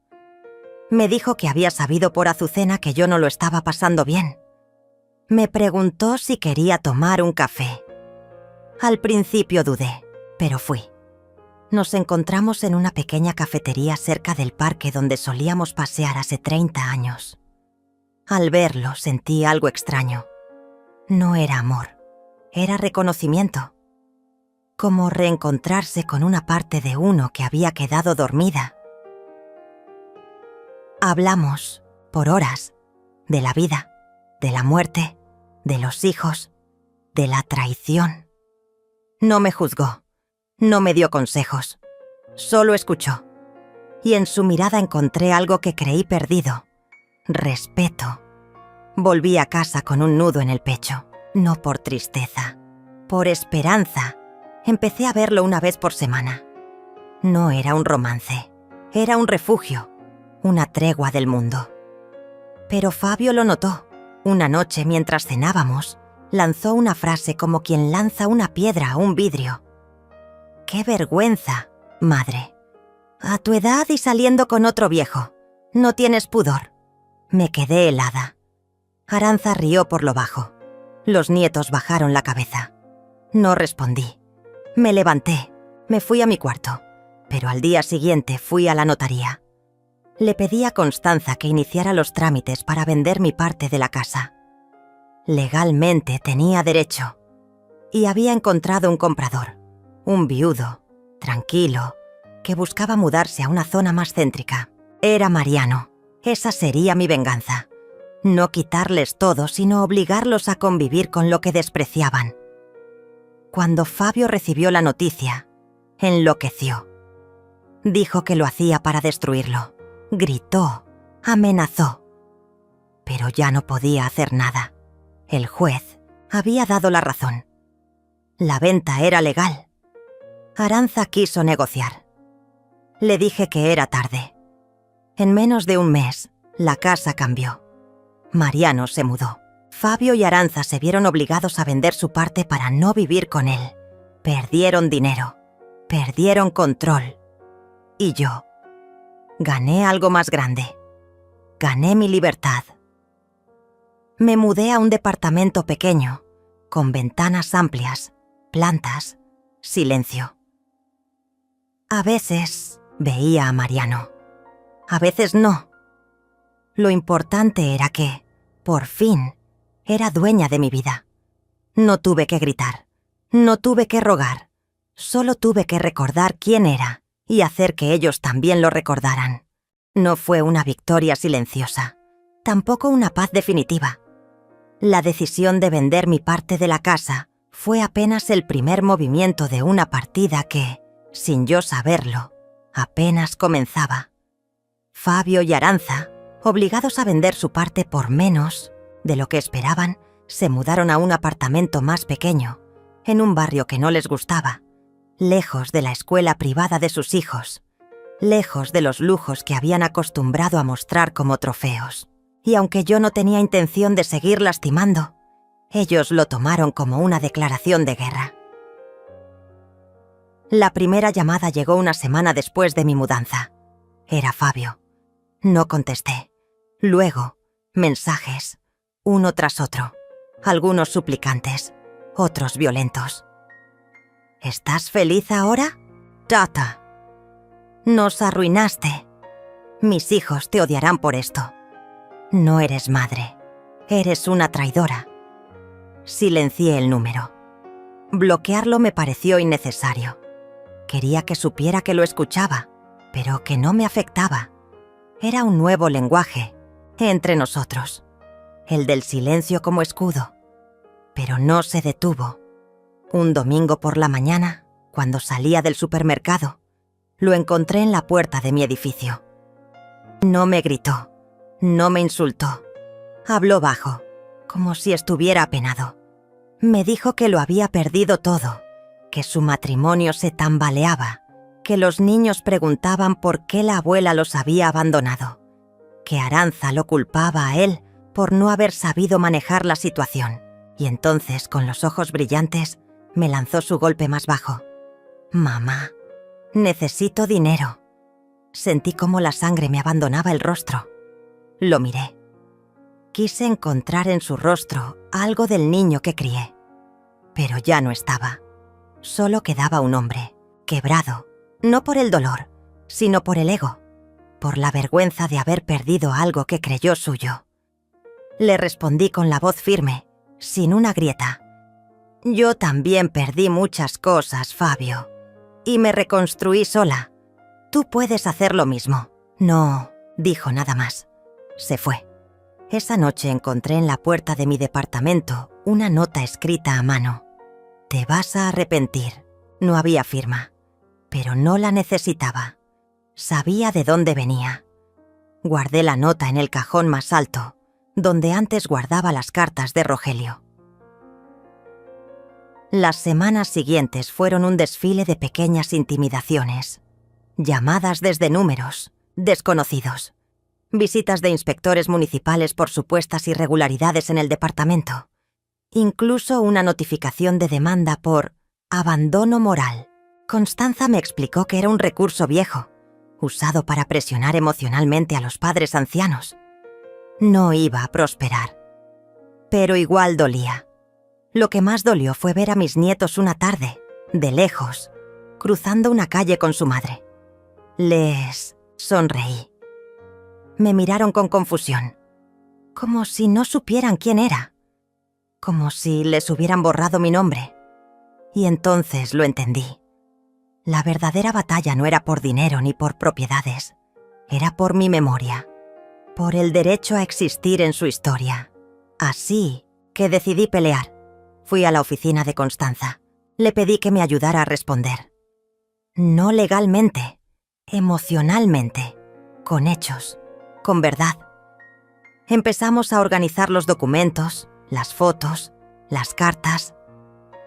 Me dijo que había sabido por Azucena que yo no lo estaba pasando bien. Me preguntó si quería tomar un café. Al principio dudé, pero fui. Nos encontramos en una pequeña cafetería cerca del parque donde solíamos pasear hace 30 años. Al verlo sentí algo extraño. No era amor, era reconocimiento. Como reencontrarse con una parte de uno que había quedado dormida. Hablamos, por horas, de la vida, de la muerte, de los hijos, de la traición. No me juzgó, no me dio consejos, solo escuchó. Y en su mirada encontré algo que creí perdido: respeto. Volví a casa con un nudo en el pecho, no por tristeza, por esperanza. Empecé a verlo una vez por semana. No era un romance, era un refugio, una tregua del mundo. Pero Fabio lo notó. Una noche, mientras cenábamos, lanzó una frase como quien lanza una piedra a un vidrio. «¡Qué vergüenza, madre! A tu edad y saliendo con otro viejo. No tienes pudor». Me quedé helada. Arantxa rió por lo bajo. Los nietos bajaron la cabeza. No respondí. Me levanté, me fui a mi cuarto, pero al día siguiente fui a la notaría. Le pedí a Constanza que iniciara los trámites para vender mi parte de la casa. Legalmente tenía derecho. Y había encontrado un comprador, un viudo, tranquilo, que buscaba mudarse a una zona más céntrica. Era Mariano. Esa sería mi venganza. No quitarles todo, sino obligarlos a convivir con lo que despreciaban. Cuando Fabio recibió la noticia, enloqueció. Dijo que lo hacía para destruirlo. Gritó, amenazó. Pero ya no podía hacer nada. El juez había dado la razón. La venta era legal. Arantxa quiso negociar. Le dije que era tarde. En menos de un mes, la casa cambió. Mariano se mudó. Fabio y Arantxa se vieron obligados a vender su parte para no vivir con él. Perdieron dinero. Perdieron control. Y yo gané algo más grande. Gané mi libertad. Me mudé a un departamento pequeño, con ventanas amplias, plantas, silencio. A veces veía a Mariano. A veces no. Lo importante era que, por fin, era dueña de mi vida. No tuve que gritar, no tuve que rogar, solo tuve que recordar quién era y hacer que ellos también lo recordaran. No fue una victoria silenciosa, tampoco una paz definitiva. La decisión de vender mi parte de la casa fue apenas el primer movimiento de una partida que, sin yo saberlo, apenas comenzaba. Fabio y Arantxa, obligados a vender su parte por menos de lo que esperaban, se mudaron a un apartamento más pequeño, en un barrio que no les gustaba, lejos de la escuela privada de sus hijos, lejos de los lujos que habían acostumbrado a mostrar como trofeos. Y aunque yo no tenía intención de seguir lastimando, ellos lo tomaron como una declaración de guerra. La primera llamada llegó una semana después de mi mudanza. Era Fabio. No contesté. Luego, mensajes, uno tras otro. Algunos suplicantes, otros violentos. ¿Estás feliz ahora? Tata. Nos arruinaste. Mis hijos te odiarán por esto. No eres madre. Eres una traidora. Silencié el número. Bloquearlo me pareció innecesario. Quería que supiera que lo escuchaba, pero que no me afectaba. Era un nuevo lenguaje, entre nosotros, el del silencio como escudo. Pero no se detuvo. Un domingo por la mañana, cuando salía del supermercado, lo encontré en la puerta de mi edificio. No me gritó, no me insultó. Habló bajo, como si estuviera apenado. Me dijo que lo había perdido todo, que su matrimonio se tambaleaba, que los niños preguntaban por qué la abuela los había abandonado, que Arantxa lo culpaba a él por no haber sabido manejar la situación. Y entonces, con los ojos brillantes, me lanzó su golpe más bajo. «Mamá, necesito dinero». Sentí cómo la sangre me abandonaba el rostro. Lo miré. Quise encontrar en su rostro algo del niño que crié. Pero ya no estaba. Solo quedaba un hombre, quebrado, no por el dolor, sino por el ego, por la vergüenza de haber perdido algo que creyó suyo. Le respondí con la voz firme, sin una grieta. «Yo también perdí muchas cosas, Fabio, y me reconstruí sola. Tú puedes hacer lo mismo». «No», dijo nada más. Se fue. Esa noche encontré en la puerta de mi departamento una nota escrita a mano. «Te vas a arrepentir». No había firma, pero no la necesitaba. Sabía de dónde venía. Guardé la nota en el cajón más alto, donde antes guardaba las cartas de Rogelio. Las semanas siguientes fueron un desfile de pequeñas intimidaciones. Llamadas desde números desconocidos. Visitas de inspectores municipales por supuestas irregularidades en el departamento. Incluso una notificación de demanda por abandono moral. Constanza me explicó que era un recurso viejo, usado para presionar emocionalmente a los padres ancianos. No iba a prosperar. Pero igual dolía. Lo que más dolió fue ver a mis nietos una tarde, de lejos, cruzando una calle con su madre. Les sonreí. Me miraron con confusión, como si no supieran quién era, como si les hubieran borrado mi nombre. Y entonces lo entendí. La verdadera batalla no era por dinero ni por propiedades, era por mi memoria, por el derecho a existir en su historia. Así que decidí pelear. Fui a la oficina de Constanza. Le pedí que me ayudara a responder. No legalmente, emocionalmente, con hechos, con verdad. Empezamos a organizar los documentos, las fotos, las cartas,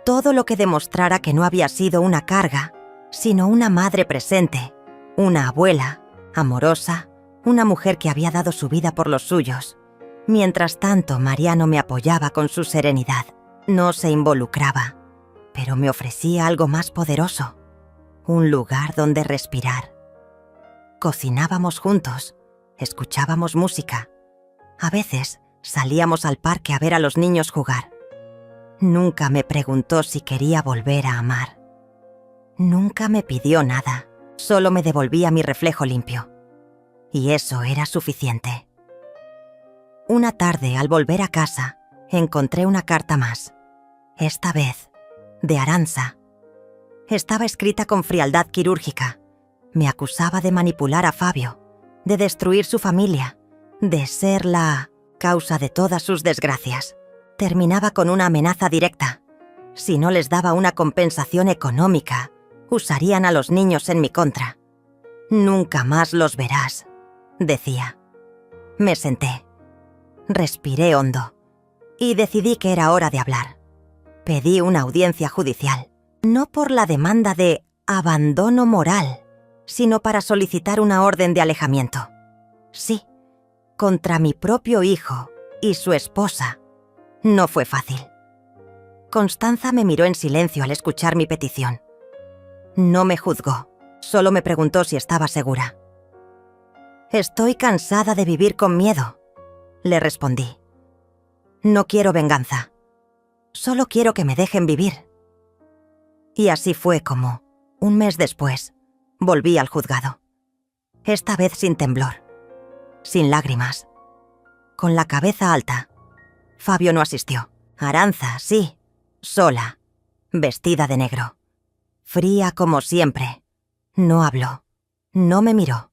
todo lo que demostrara que no había sido una carga, sino una madre presente, una abuela, amorosa, una mujer que había dado su vida por los suyos. Mientras tanto, Mariano me apoyaba con su serenidad. No se involucraba, pero me ofrecía algo más poderoso, un lugar donde respirar. Cocinábamos juntos, escuchábamos música. A veces salíamos al parque a ver a los niños jugar. Nunca me preguntó si quería volver a amar. Nunca me pidió nada, solo me devolvía mi reflejo limpio. Y eso era suficiente. Una tarde, al volver a casa, encontré una carta más. Esta vez, de Arantxa. Estaba escrita con frialdad quirúrgica. Me acusaba de manipular a Fabio, de destruir su familia, de ser la causa de todas sus desgracias. Terminaba con una amenaza directa. Si no les daba una compensación económica, usarían a los niños en mi contra. «Nunca más los verás», decía. Me senté. Respiré hondo y decidí que era hora de hablar. Pedí una audiencia judicial, no por la demanda de abandono moral, sino para solicitar una orden de alejamiento. Sí, contra mi propio hijo y su esposa. No fue fácil. Constanza me miró en silencio al escuchar mi petición. No me juzgó, solo me preguntó si estaba segura. «Estoy cansada de vivir con miedo», le respondí. «No quiero venganza. Solo quiero que me dejen vivir». Y así fue como, un mes después, volví al juzgado. Esta vez sin temblor, sin lágrimas, con la cabeza alta. Fabio no asistió. Arantza, sí, sola, vestida de negro. Fría como siempre. No habló, no me miró.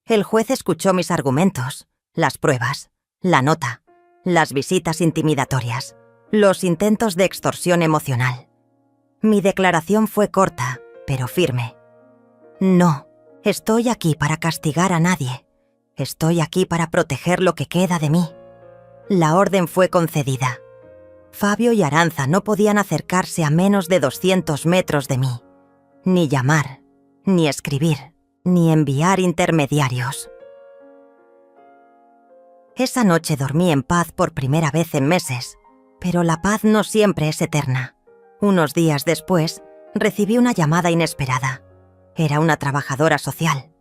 El juez escuchó mis argumentos, las pruebas, la nota, las visitas intimidatorias, los intentos de extorsión emocional. Mi declaración fue corta, pero firme. No, estoy aquí para castigar a nadie. Estoy aquí para proteger lo que queda de mí. La orden fue concedida. Fabio y Arantza no podían acercarse a menos de 200 metros de mí. Ni llamar, ni escribir, ni enviar intermediarios. Esa noche dormí en paz por primera vez en meses, pero la paz no siempre es eterna. Unos días después, recibí una llamada inesperada. Era una trabajadora social.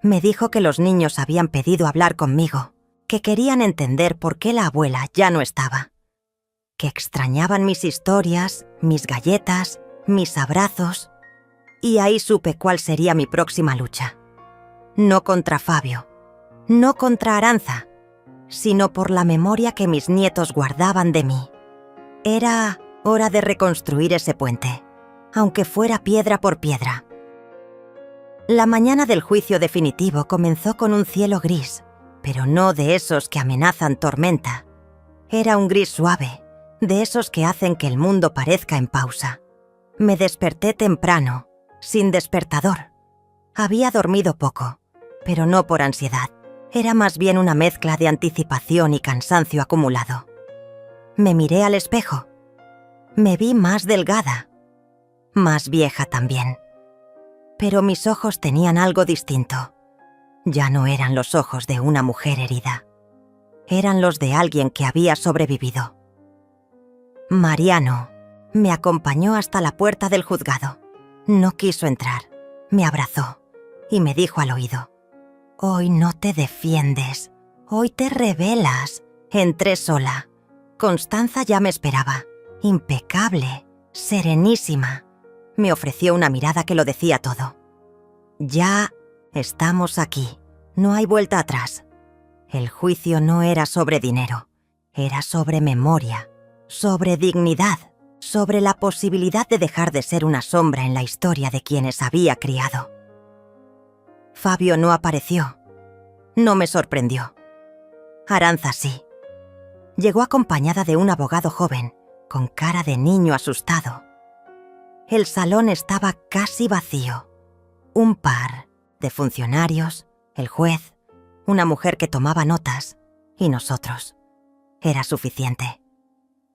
Me dijo que los niños habían pedido hablar conmigo, que querían entender por qué la abuela ya no estaba, que extrañaban mis historias, mis galletas, mis abrazos, y ahí supe cuál sería mi próxima lucha. No contra Fabio, no contra Arantza, sino por la memoria que mis nietos guardaban de mí. Era hora de reconstruir ese puente, aunque fuera piedra por piedra. La mañana del juicio definitivo comenzó con un cielo gris, pero no de esos que amenazan tormenta. Era un gris suave, de esos que hacen que el mundo parezca en pausa. Me desperté temprano, sin despertador. Había dormido poco, pero no por ansiedad. Era más bien una mezcla de anticipación y cansancio acumulado. Me miré al espejo. Me vi más delgada, más vieja también. Pero mis ojos tenían algo distinto. Ya no eran los ojos de una mujer herida. Eran los de alguien que había sobrevivido. Mariano me acompañó hasta la puerta del juzgado. No quiso entrar. Me abrazó y me dijo al oído: «Hoy no te defiendes. Hoy te rebelas». Entré sola. Constanza ya me esperaba. Impecable, serenísima. Me ofreció una mirada que lo decía todo. «Ya estamos aquí. No hay vuelta atrás». El juicio no era sobre dinero. Era sobre memoria, sobre dignidad, sobre la posibilidad de dejar de ser una sombra en la historia de quienes había criado. Fabio no apareció. No me sorprendió. Arantza sí. Llegó acompañada de un abogado joven, con cara de niño asustado. El salón estaba casi vacío. Un par de funcionarios, el juez, una mujer que tomaba notas y nosotros. Era suficiente.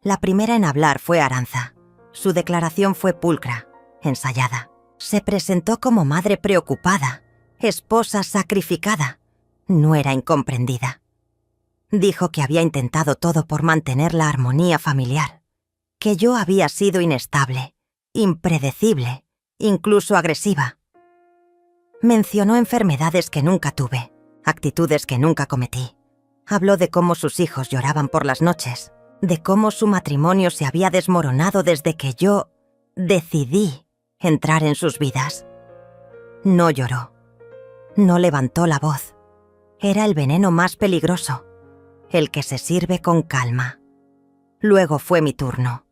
La primera en hablar fue Arantza. Su declaración fue pulcra, ensayada. Se presentó como madre preocupada, esposa sacrificada. No era incomprendida. Dijo que había intentado todo por mantener la armonía familiar, que yo había sido inestable, impredecible, incluso agresiva. Mencionó enfermedades que nunca tuve, actitudes que nunca cometí. Habló de cómo sus hijos lloraban por las noches, de cómo su matrimonio se había desmoronado desde que yo decidí entrar en sus vidas. No lloró, no levantó la voz. Era el veneno más peligroso, el que se sirve con calma. Luego fue mi turno.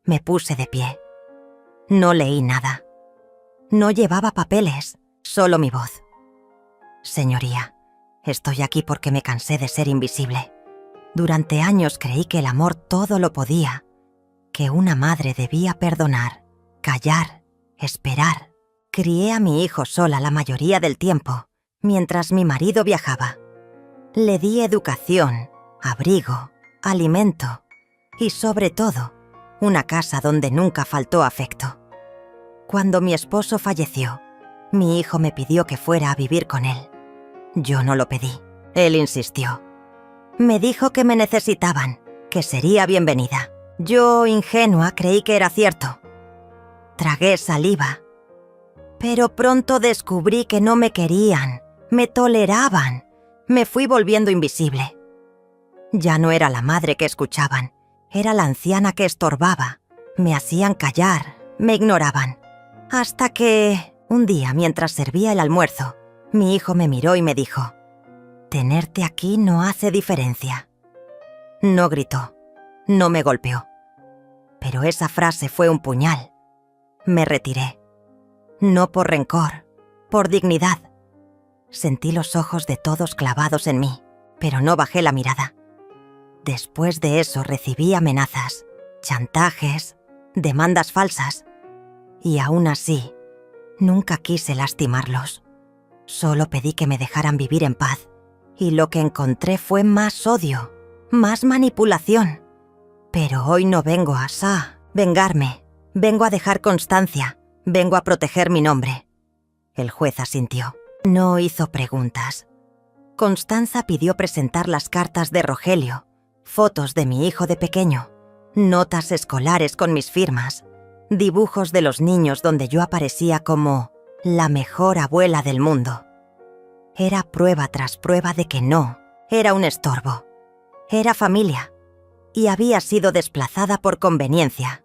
Me puse de pie. No leí nada. No llevaba papeles, solo mi voz. «Señoría, estoy aquí porque me cansé de ser invisible. Durante años creí que el amor todo lo podía, que una madre debía perdonar, callar, esperar. Crié a mi hijo sola la mayoría del tiempo, mientras mi marido viajaba. Le di educación, abrigo, alimento y, sobre todo, una casa donde nunca faltó afecto. Cuando mi esposo falleció, Mi hijo me pidió que fuera a vivir con él. Yo no lo pedí. Él insistió. Me dijo que me necesitaban, que sería bienvenida. Yo, ingenua, creí que era cierto. Tragué saliva. Pero pronto descubrí que no me querían, me toleraban. Me fui volviendo invisible. Ya no era la madre que escuchaban, era la anciana que estorbaba. Me hacían callar, me ignoraban. Hasta que, un día, mientras servía el almuerzo, mi hijo me miró y me dijo: «Tenerte aquí no hace diferencia». No gritó, no me golpeó. Pero esa frase fue un puñal. Me retiré. No por rencor, por dignidad. Sentí los ojos de todos clavados en mí, pero no bajé la mirada. Después de eso recibí amenazas, chantajes, demandas falsas. Y aún así, nunca quise lastimarlos. Solo pedí que me dejaran vivir en paz. Y lo que encontré fue más odio, más manipulación. Pero hoy no vengo a vengarme. Vengo a dejar constancia. Vengo a proteger mi nombre. El juez asintió. No hizo preguntas. Constanza pidió presentar las cartas de Rogelio, fotos de mi hijo de pequeño, notas escolares con mis firmas, dibujos de los niños donde yo aparecía como la mejor abuela del mundo. Era prueba tras prueba de que no, era un estorbo. Era familia, y había sido desplazada por conveniencia.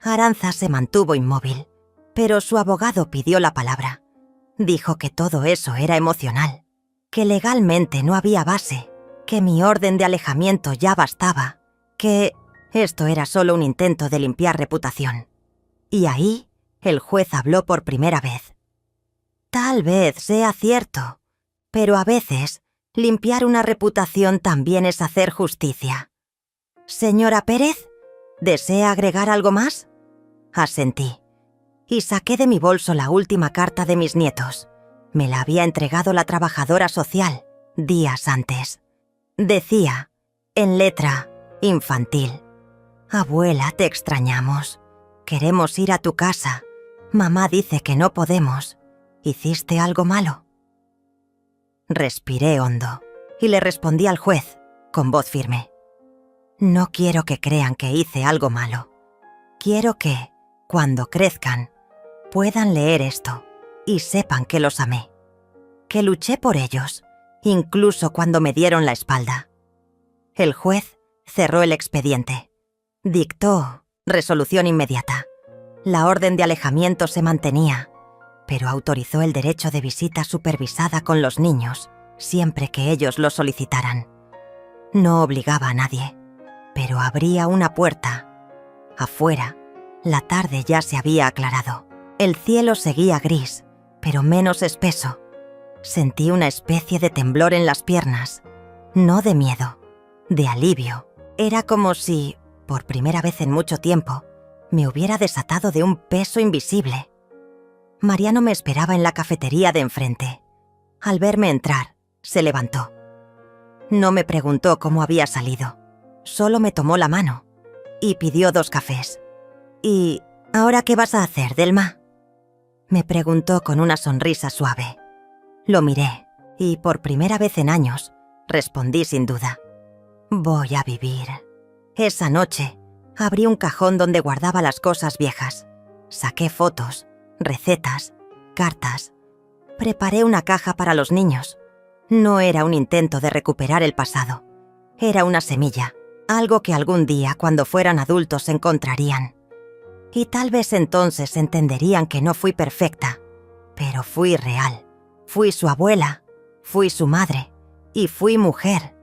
Arantxa se mantuvo inmóvil, pero su abogado pidió la palabra. Dijo que todo eso era emocional, que legalmente no había base, que mi orden de alejamiento ya bastaba, que esto era solo un intento de limpiar reputación. Y ahí el juez habló por primera vez. Tal vez sea cierto, pero a veces limpiar una reputación también es hacer justicia. Señora Pérez, ¿desea agregar algo más? Asentí. Y saqué de mi bolso la última carta de mis nietos. Me la había entregado la trabajadora social días antes. Decía, en letra infantil: «Abuela, te extrañamos. Queremos ir a tu casa. Mamá dice que no podemos. ¿Hiciste algo malo?». Respiré hondo y le respondí al juez, con voz firme: «No quiero que crean que hice algo malo. Quiero que, cuando crezcan, puedan leer esto y sepan que los amé, que luché por ellos, incluso cuando me dieron la espalda». El juez cerró el expediente. Dictó resolución inmediata. La orden de alejamiento se mantenía, pero autorizó el derecho de visita supervisada con los niños, siempre que ellos lo solicitaran. No obligaba a nadie, pero abría una puerta. Afuera, la tarde ya se había aclarado. El cielo seguía gris, pero menos espeso. Sentí una especie de temblor en las piernas, no de miedo, de alivio. Era como si, por primera vez en mucho tiempo, me hubiera desatado de un peso invisible. Mariano me esperaba en la cafetería de enfrente. Al verme entrar, se levantó. No me preguntó cómo había salido, solo me tomó la mano y pidió 2 cafés. «¿Y ahora qué vas a hacer, Delma?», me preguntó con una sonrisa suave. Lo miré y, por primera vez en años, respondí sin duda: «Voy a vivir». Esa noche, abrí un cajón donde guardaba las cosas viejas. Saqué fotos, recetas, cartas. Preparé una caja para los niños. No era un intento de recuperar el pasado. Era una semilla, algo que algún día, cuando fueran adultos, encontrarían. Y tal vez entonces entenderían que no fui perfecta, pero fui real. Fui su abuela, fui su madre y fui mujer.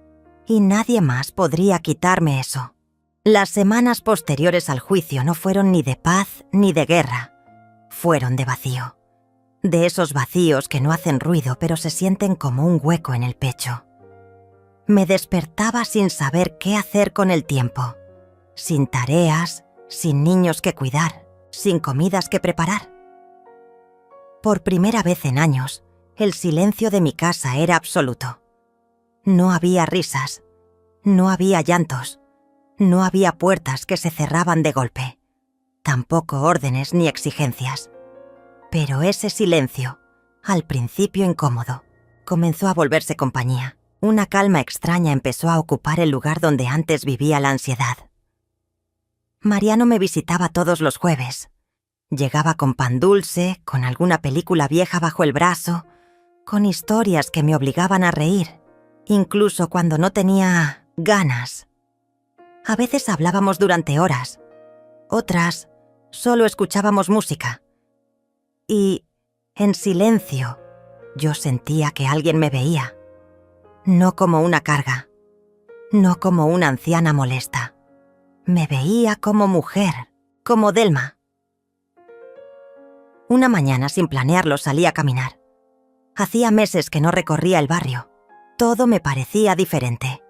Y nadie más podría quitarme eso. Las semanas posteriores al juicio no fueron ni de paz ni de guerra. Fueron de vacío. De esos vacíos que no hacen ruido pero se sienten como un hueco en el pecho. Me despertaba sin saber qué hacer con el tiempo. Sin tareas, sin niños que cuidar, sin comidas que preparar. Por primera vez en años, el silencio de mi casa era absoluto. No había risas, no había llantos, no había puertas que se cerraban de golpe, tampoco órdenes ni exigencias. Pero ese silencio, al principio incómodo, comenzó a volverse compañía. Una calma extraña empezó a ocupar el lugar donde antes vivía la ansiedad. Mariano me visitaba todos los jueves. Llegaba con pan dulce, con alguna película vieja bajo el brazo, con historias que me obligaban a reír, incluso cuando no tenía ganas. A veces hablábamos durante horas, otras solo escuchábamos música. Y, en silencio, yo sentía que alguien me veía, no como una carga, no como una anciana molesta. Me veía como mujer, como Delma. Una mañana, sin planearlo, salí a caminar. Hacía meses que no recorría el barrio. Todo me parecía diferente.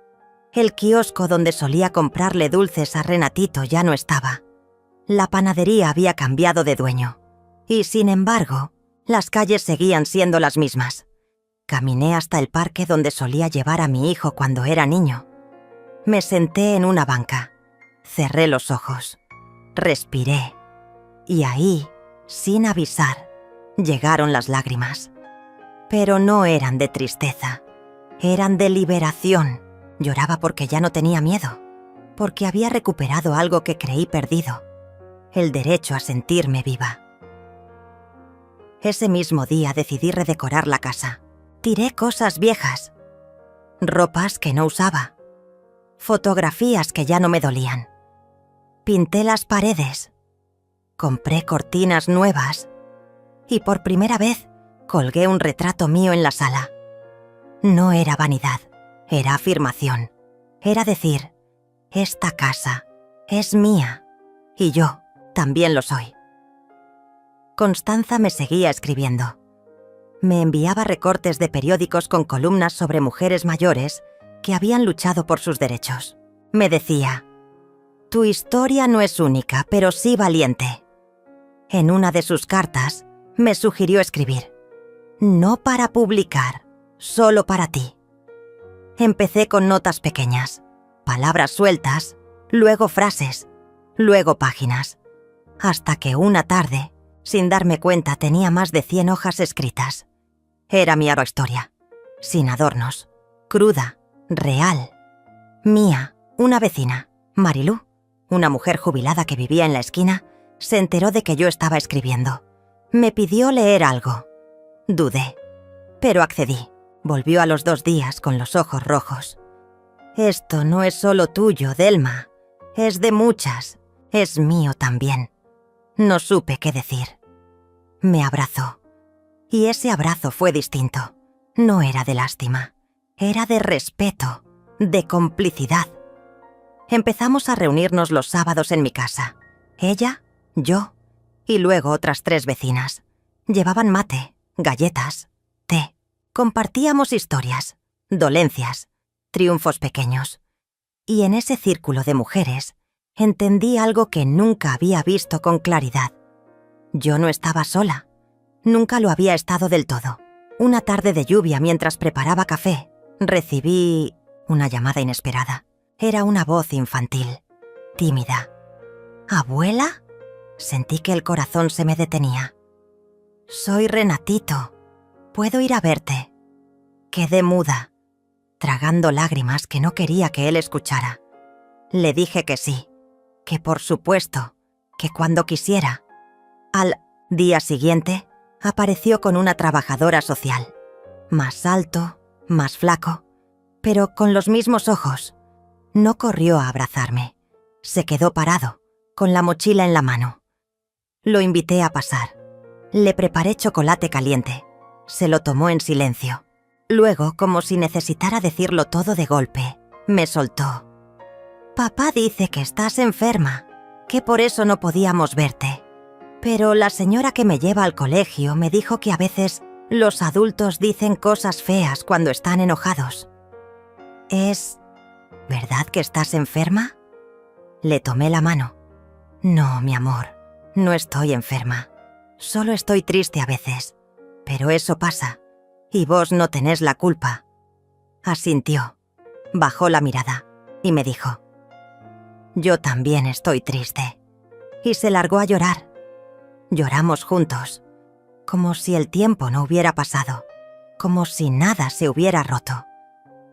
El kiosco donde solía comprarle dulces a Renatito ya no estaba. La panadería había cambiado de dueño. Y, sin embargo, las calles seguían siendo las mismas. Caminé hasta el parque donde solía llevar a mi hijo cuando era niño. Me senté en una banca. Cerré los ojos. Respiré. Y ahí, sin avisar, llegaron las lágrimas. Pero no eran de tristeza. Eran de liberación. Lloraba porque ya no tenía miedo. Porque había recuperado algo que creí perdido. El derecho a sentirme viva. Ese mismo día decidí redecorar la casa. Tiré cosas viejas. Ropas que no usaba. Fotografías que ya no me dolían. Pinté las paredes. Compré cortinas nuevas. Y por primera vez colgué un retrato mío en la sala. No era vanidad, era afirmación. Era decir, esta casa es mía y yo también lo soy. Constanza me seguía escribiendo. Me enviaba recortes de periódicos con columnas sobre mujeres mayores que habían luchado por sus derechos. Me decía, tu historia no es única, pero sí valiente. En una de sus cartas, me sugirió escribir, no para publicar, solo para ti. Empecé con notas pequeñas, palabras sueltas, luego frases, luego páginas, hasta que una tarde, sin darme cuenta, tenía más de 100 hojas escritas. Era mi historia, sin adornos, cruda, real. Mía, una vecina, Marilú, una mujer jubilada que vivía en la esquina, se enteró de que yo estaba escribiendo. Me pidió leer algo. Dudé, pero accedí. Volvió a los 2 días con los ojos rojos. Esto no es solo tuyo, Delma. Es de muchas. Es mío también. No supe qué decir. Me abrazó. Y ese abrazo fue distinto. No era de lástima. Era de respeto, de complicidad. Empezamos a reunirnos los sábados en mi casa. Ella, yo y luego otras 3 vecinas. Llevaban mate, galletas, té. Compartíamos historias, dolencias, triunfos pequeños. Y en ese círculo de mujeres entendí algo que nunca había visto con claridad. Yo no estaba sola. Nunca lo había estado del todo. Una tarde de lluvia, mientras preparaba café, recibí una llamada inesperada. Era una voz infantil, tímida. ¿Abuela? Sentí que el corazón se me detenía. Soy Renatito. ¿Puedo ir a verte? Quedé muda, tragando lágrimas que no quería que él escuchara. Le dije que sí, que por supuesto, que cuando quisiera. Al día siguiente, apareció con una trabajadora social. Más alto, más flaco, pero con los mismos ojos. No corrió a abrazarme. Se quedó parado, con la mochila en la mano. Lo invité a pasar. Le preparé chocolate caliente. Se lo tomó en silencio. Luego, como si necesitara decirlo todo de golpe, me soltó. Papá dice que estás enferma, que por eso no podíamos verte. Pero la señora que me lleva al colegio me dijo que a veces los adultos dicen cosas feas cuando están enojados. ¿Es verdad que estás enferma? Le tomé la mano. No, mi amor, no estoy enferma. Solo estoy triste a veces. Pero eso pasa, y vos no tenés la culpa. Asintió, bajó la mirada y me dijo, yo también estoy triste. Y se largó a llorar. Lloramos juntos. como si el tiempo no hubiera pasado, como si nada se hubiera roto.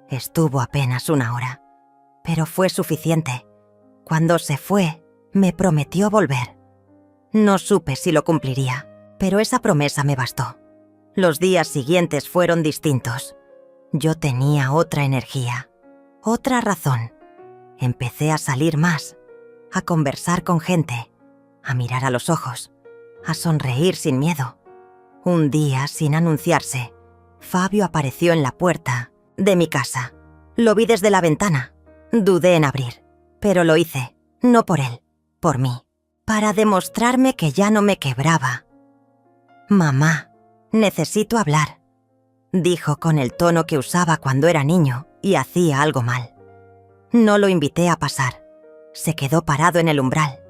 Estuvo apenas 1 hora, pero fue suficiente. Cuando se fue, me prometió volver. No supe si lo cumpliría, pero esa promesa me bastó. Los días siguientes fueron distintos. Yo tenía otra energía, otra razón. Empecé a salir más, a conversar con gente, a mirar a los ojos, a sonreír sin miedo. Un día, sin anunciarse, Fabio apareció en la puerta de mi casa. Lo vi desde la ventana. Dudé en abrir, pero lo hice, no por él, por mí, para demostrarme que ya no me quebraba. «Mamá, necesito hablar», dijo con el tono que usaba cuando era niño y hacía algo mal. No lo invité a pasar. Se quedó parado en el umbral.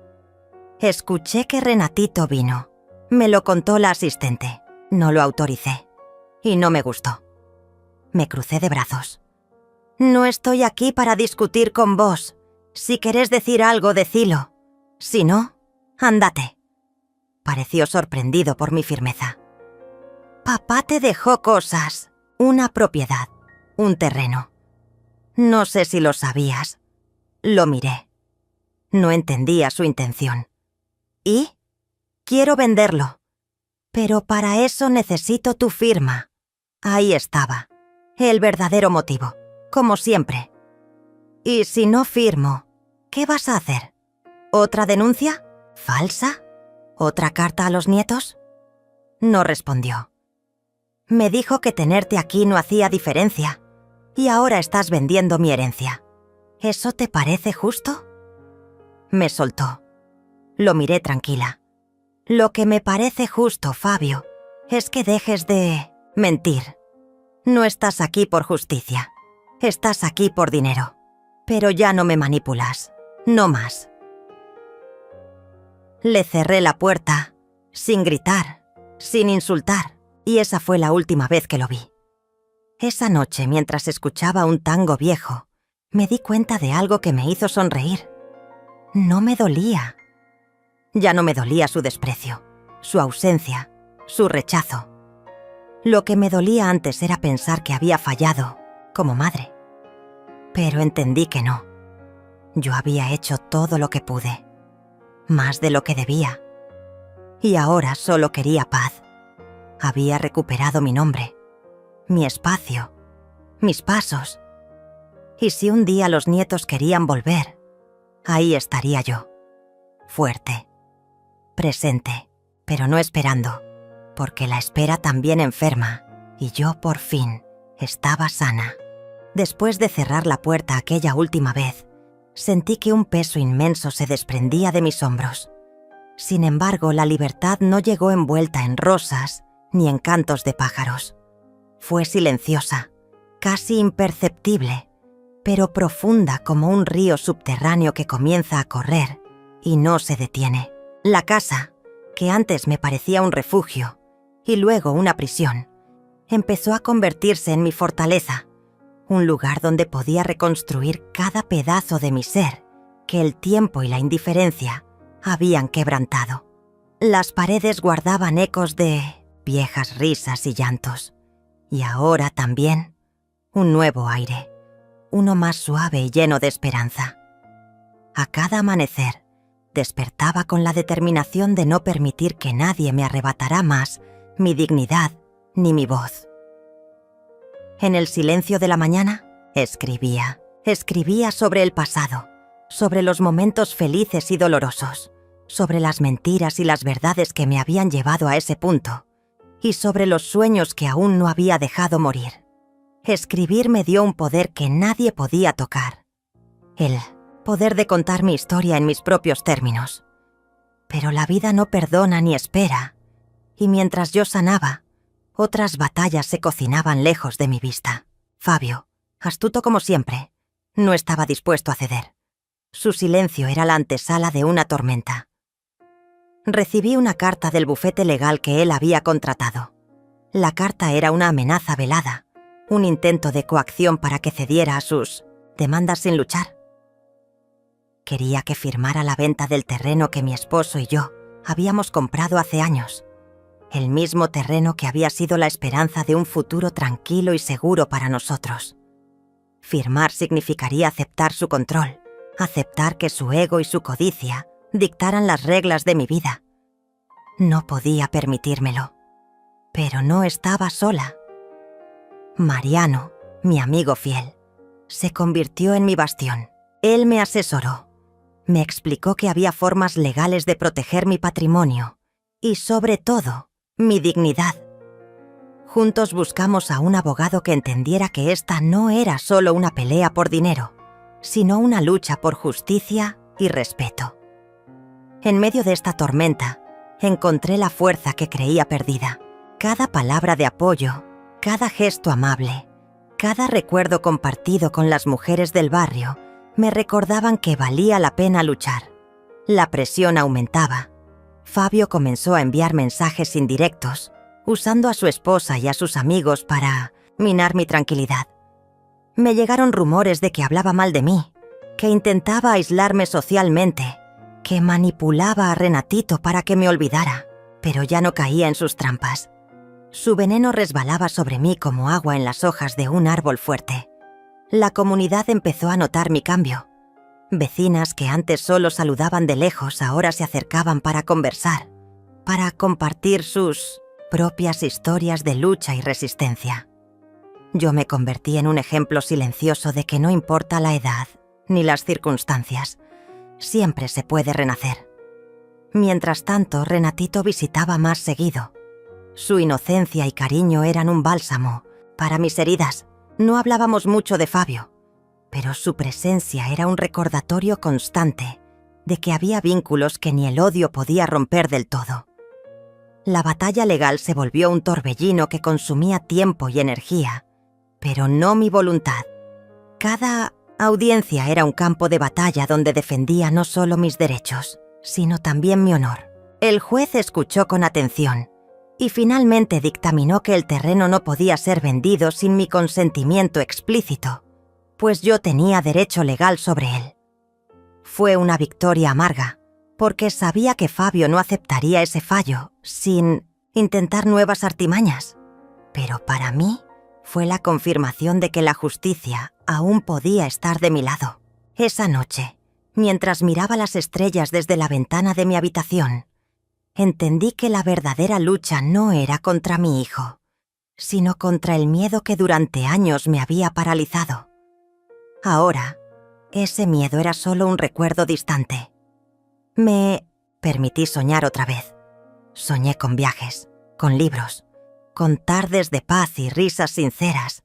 Escuché que Renatito vino. Me lo contó la asistente. No lo autoricé. Y no me gustó. Me crucé de brazos. «No estoy aquí para discutir con vos. Si querés decir algo, decilo. Si no, ándate». Pareció sorprendido por mi firmeza. «Papá te dejó cosas. Una propiedad. Un terreno. No sé si lo sabías». Lo miré. No entendía su intención. «¿Y? Quiero venderlo. Pero para eso necesito tu firma». Ahí estaba. El verdadero motivo. Como siempre. «¿Y si no firmo, qué vas a hacer? ¿Otra denuncia? ¿Falsa? ¿Otra carta a los nietos?» No respondió. «Me dijo que tenerte aquí no hacía diferencia. Y ahora estás vendiendo mi herencia. ¿Eso te parece justo?» Me soltó. Lo miré tranquila. «Lo que me parece justo, Fabio, es que dejes de mentir. No estás aquí por justicia. Estás aquí por dinero. Pero ya no me manipulas. No más». Le cerré la puerta, sin gritar, sin insultar, y esa fue la última vez que lo vi. Esa noche, mientras escuchaba un tango viejo, me di cuenta de algo que me hizo sonreír. No me dolía. Ya no me dolía su desprecio, su ausencia, su rechazo. Lo que me dolía antes era pensar que había fallado como madre. Pero entendí que no. Yo había hecho todo lo que pude, más de lo que debía. Y ahora solo quería paz. Había recuperado mi nombre, mi espacio, mis pasos. Y si un día los nietos querían volver, ahí estaría yo, fuerte, presente, pero no esperando, porque la espera también enferma, y yo por fin estaba sana. Después de cerrar la puerta aquella última vez, sentí que un peso inmenso se desprendía de mis hombros. Sin embargo, la libertad no llegó envuelta en rosas ni en cantos de pájaros. Fue silenciosa, casi imperceptible, pero profunda como un río subterráneo que comienza a correr y no se detiene. La casa, que antes me parecía un refugio y luego una prisión, empezó a convertirse en mi fortaleza, un lugar donde podía reconstruir cada pedazo de mi ser que el tiempo y la indiferencia habían quebrantado. Las paredes guardaban ecos de viejas risas y llantos, y ahora también un nuevo aire, uno más suave y lleno de esperanza. A cada amanecer, despertaba con la determinación de no permitir que nadie me arrebatara más mi dignidad ni mi voz. En el silencio de la mañana, escribía sobre el pasado, sobre los momentos felices y dolorosos, sobre las mentiras y las verdades que me habían llevado a ese punto, y sobre los sueños que aún no había dejado morir. Escribir me dio un poder que nadie podía tocar. El poder de contar mi historia en mis propios términos. Pero la vida no perdona ni espera, y mientras yo sanaba, otras batallas se cocinaban lejos de mi vista. Fabio, astuto como siempre, no estaba dispuesto a ceder. Su silencio era la antesala de una tormenta. Recibí una carta del bufete legal que él había contratado. La carta era una amenaza velada, un intento de coacción para que cediera a sus demandas sin luchar. Quería que firmara la venta del terreno que mi esposo y yo habíamos comprado hace años. el mismo terreno que había sido la esperanza de un futuro tranquilo y seguro para nosotros. Firmar significaría aceptar su control, aceptar que su ego y su codicia dictaran las reglas de mi vida. No podía permitírmelo, pero no estaba sola. Mariano, mi amigo fiel, se convirtió en mi bastión. Él me asesoró. Me explicó que había formas legales de proteger mi patrimonio y, sobre todo, mi dignidad. Juntos buscamos a un abogado que entendiera que esta no era solo una pelea por dinero, sino una lucha por justicia y respeto. En medio de esta tormenta, encontré la fuerza que creía perdida. Cada palabra de apoyo, cada gesto amable, cada recuerdo compartido con las mujeres del barrio me recordaban que valía la pena luchar. La presión aumentaba. Fabio comenzó a enviar mensajes indirectos, usando a su esposa y a sus amigos para minar mi tranquilidad. Me llegaron rumores de que hablaba mal de mí, que intentaba aislarme socialmente, que manipulaba a Renatito para que me olvidara, pero ya no caía en sus trampas. Su veneno resbalaba sobre mí como agua en las hojas de un árbol fuerte. La comunidad empezó a notar mi cambio. Vecinas que antes solo saludaban de lejos ahora se acercaban para conversar, para compartir sus propias historias de lucha y resistencia. Yo me convertí en un ejemplo silencioso de que no importa la edad ni las circunstancias, siempre se puede renacer. Mientras tanto, Renatito visitaba más seguido. Su inocencia y cariño eran un bálsamo para mis heridas. No hablábamos mucho de Fabio, pero su presencia era un recordatorio constante de que había vínculos que ni el odio podía romper del todo. La batalla legal se volvió un torbellino que consumía tiempo y energía, pero no mi voluntad. Cada audiencia era un campo de batalla donde defendía no solo mis derechos, sino también mi honor. El juez escuchó con atención y finalmente dictaminó que el terreno no podía ser vendido sin mi consentimiento explícito, pues yo tenía derecho legal sobre él. Fue una victoria amarga, porque sabía que Fabio no aceptaría ese fallo sin intentar nuevas artimañas. Pero para mí fue la confirmación de que la justicia aún podía estar de mi lado. Esa noche, mientras miraba las estrellas desde la ventana de mi habitación, entendí que la verdadera lucha no era contra mi hijo, sino contra el miedo que durante años me había paralizado. Ahora, ese miedo era solo un recuerdo distante. Me permití soñar otra vez. Soñé con viajes, con libros, con tardes de paz y risas sinceras.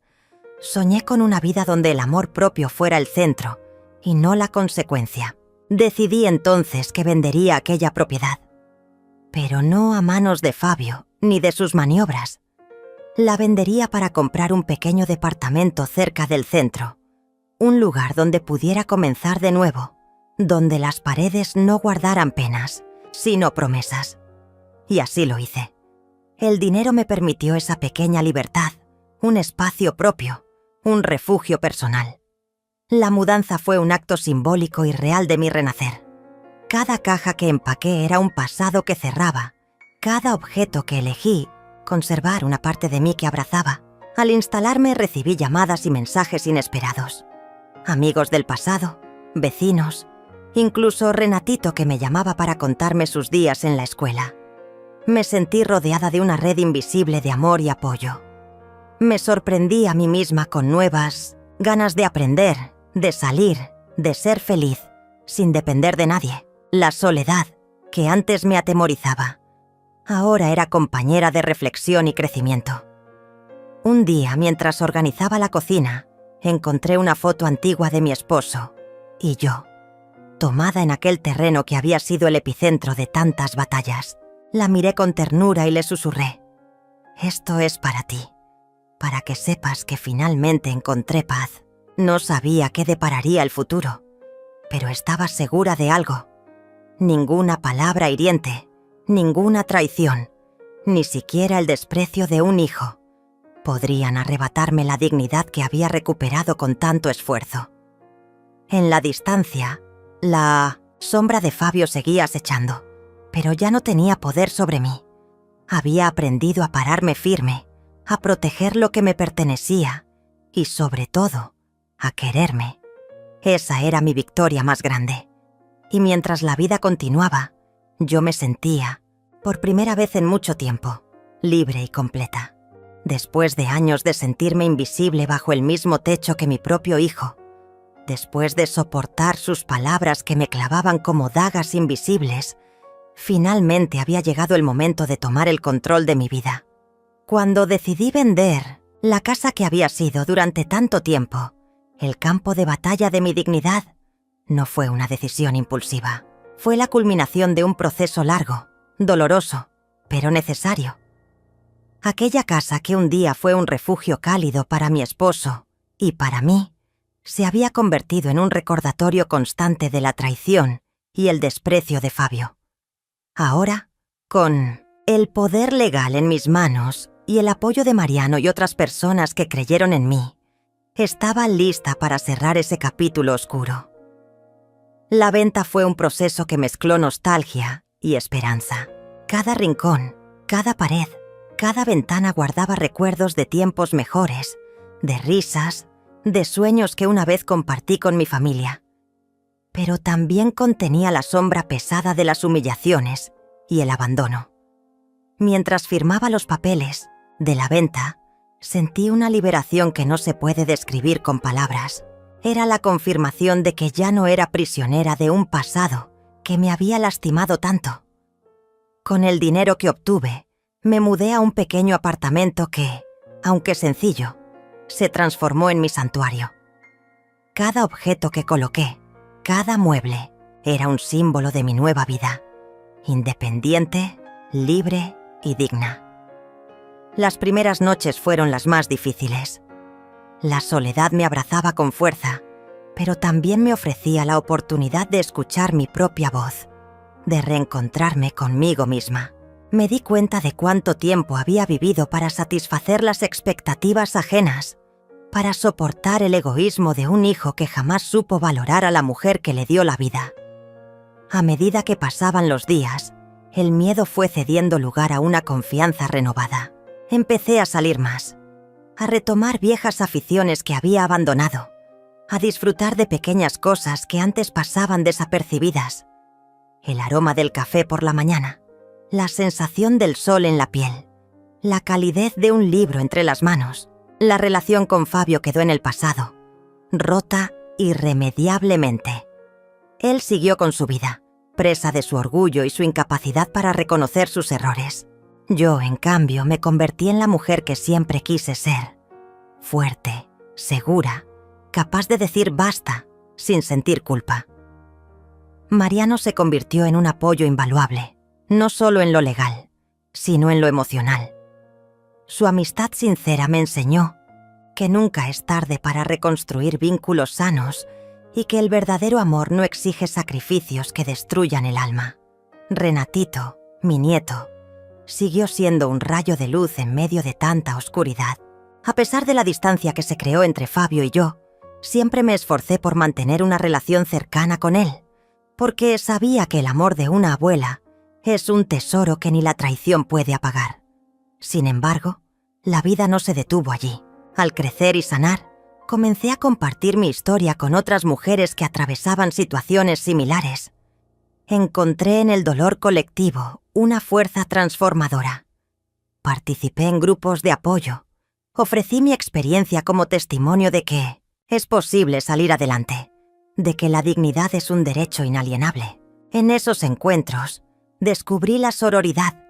Soñé con una vida donde el amor propio fuera el centro y no la consecuencia. Decidí entonces que vendería aquella propiedad. Pero no a manos de Fabio ni de sus maniobras. La vendería para comprar un pequeño departamento cerca del centro, un lugar donde pudiera comenzar de nuevo, donde las paredes no guardaran penas, sino promesas. Y así lo hice. El dinero me permitió esa pequeña libertad, un espacio propio, un refugio personal. La mudanza fue un acto simbólico y real de mi renacer. Cada caja que empaqué era un pasado que cerraba. Cada objeto que elegí, conservar una parte de mí que abrazaba. Al instalarme recibí llamadas y mensajes inesperados. Amigos del pasado, vecinos, incluso Renatito que me llamaba para contarme sus días en la escuela. Me sentí rodeada de una red invisible de amor y apoyo. Me sorprendí a mí misma con nuevas ganas de aprender, de salir, de ser feliz, sin depender de nadie. La soledad, que antes me atemorizaba, ahora era compañera de reflexión y crecimiento. Un día, mientras organizaba la cocina, encontré una foto antigua de mi esposo y yo, tomada en aquel terreno que había sido el epicentro de tantas batallas. La miré con ternura y le susurré: «Esto es para ti, para que sepas que finalmente encontré paz». No sabía qué depararía el futuro, pero estaba segura de algo. Ninguna palabra hiriente, ninguna traición, ni siquiera el desprecio de un hijo, podrían arrebatarme la dignidad que había recuperado con tanto esfuerzo. En la distancia, la sombra de Fabio seguía acechando, pero ya no tenía poder sobre mí. Había aprendido a pararme firme, a proteger lo que me pertenecía y, sobre todo, a quererme. Esa era mi victoria más grande. Y mientras la vida continuaba, yo me sentía, por primera vez en mucho tiempo, libre y completa. Después de años de sentirme invisible bajo el mismo techo que mi propio hijo, después de soportar sus palabras que me clavaban como dagas invisibles, finalmente había llegado el momento de tomar el control de mi vida. Cuando decidí vender la casa que había sido durante tanto tiempo el campo de batalla de mi dignidad, no fue una decisión impulsiva. Fue la culminación de un proceso largo, doloroso, pero necesario. Aquella casa que un día fue un refugio cálido para mi esposo y para mí, se había convertido en un recordatorio constante de la traición y el desprecio de Fabio. Ahora, con el poder legal en mis manos y el apoyo de Mariano y otras personas que creyeron en mí, estaba lista para cerrar ese capítulo oscuro. La venta fue un proceso que mezcló nostalgia y esperanza. Cada rincón, cada pared, cada ventana guardaba recuerdos de tiempos mejores, de risas, de sueños que una vez compartí con mi familia. Pero también contenía la sombra pesada de las humillaciones y el abandono. Mientras firmaba los papeles de la venta, sentí una liberación que no se puede describir con palabras. Era la confirmación de que ya no era prisionera de un pasado que me había lastimado tanto. Con el dinero que obtuve, me mudé a un pequeño apartamento que, aunque sencillo, se transformó en mi santuario. Cada objeto que coloqué, cada mueble, era un símbolo de mi nueva vida, independiente, libre y digna. Las primeras noches fueron las más difíciles. La soledad me abrazaba con fuerza, pero también me ofrecía la oportunidad de escuchar mi propia voz, de reencontrarme conmigo misma. Me di cuenta de cuánto tiempo había vivido para satisfacer las expectativas ajenas, para soportar el egoísmo de un hijo que jamás supo valorar a la mujer que le dio la vida. A medida que pasaban los días, el miedo fue cediendo lugar a una confianza renovada. Empecé a salir más, a retomar viejas aficiones que había abandonado, a disfrutar de pequeñas cosas que antes pasaban desapercibidas. El aroma del café por la mañana, la sensación del sol en la piel, la calidez de un libro entre las manos. La relación con Fabio quedó en el pasado, rota irremediablemente. Él siguió con su vida, presa de su orgullo y su incapacidad para reconocer sus errores. Yo, en cambio, me convertí en la mujer que siempre quise ser. Fuerte, segura, capaz de decir basta, sin sentir culpa. Mariano se convirtió en un apoyo invaluable, no solo en lo legal, sino en lo emocional. Su amistad sincera me enseñó que nunca es tarde para reconstruir vínculos sanos y que el verdadero amor no exige sacrificios que destruyan el alma. Renatito, mi nieto, siguió siendo un rayo de luz en medio de tanta oscuridad. A pesar de la distancia que se creó entre Fabio y yo, siempre me esforcé por mantener una relación cercana con él, porque sabía que el amor de una abuela es un tesoro que ni la traición puede apagar. Sin embargo, la vida no se detuvo allí. Al crecer y sanar, comencé a compartir mi historia con otras mujeres que atravesaban situaciones similares. Encontré en el dolor colectivo una fuerza transformadora. Participé en grupos de apoyo. Ofrecí mi experiencia como testimonio de que es posible salir adelante, de que la dignidad es un derecho inalienable. En esos encuentros, descubrí la sororidad,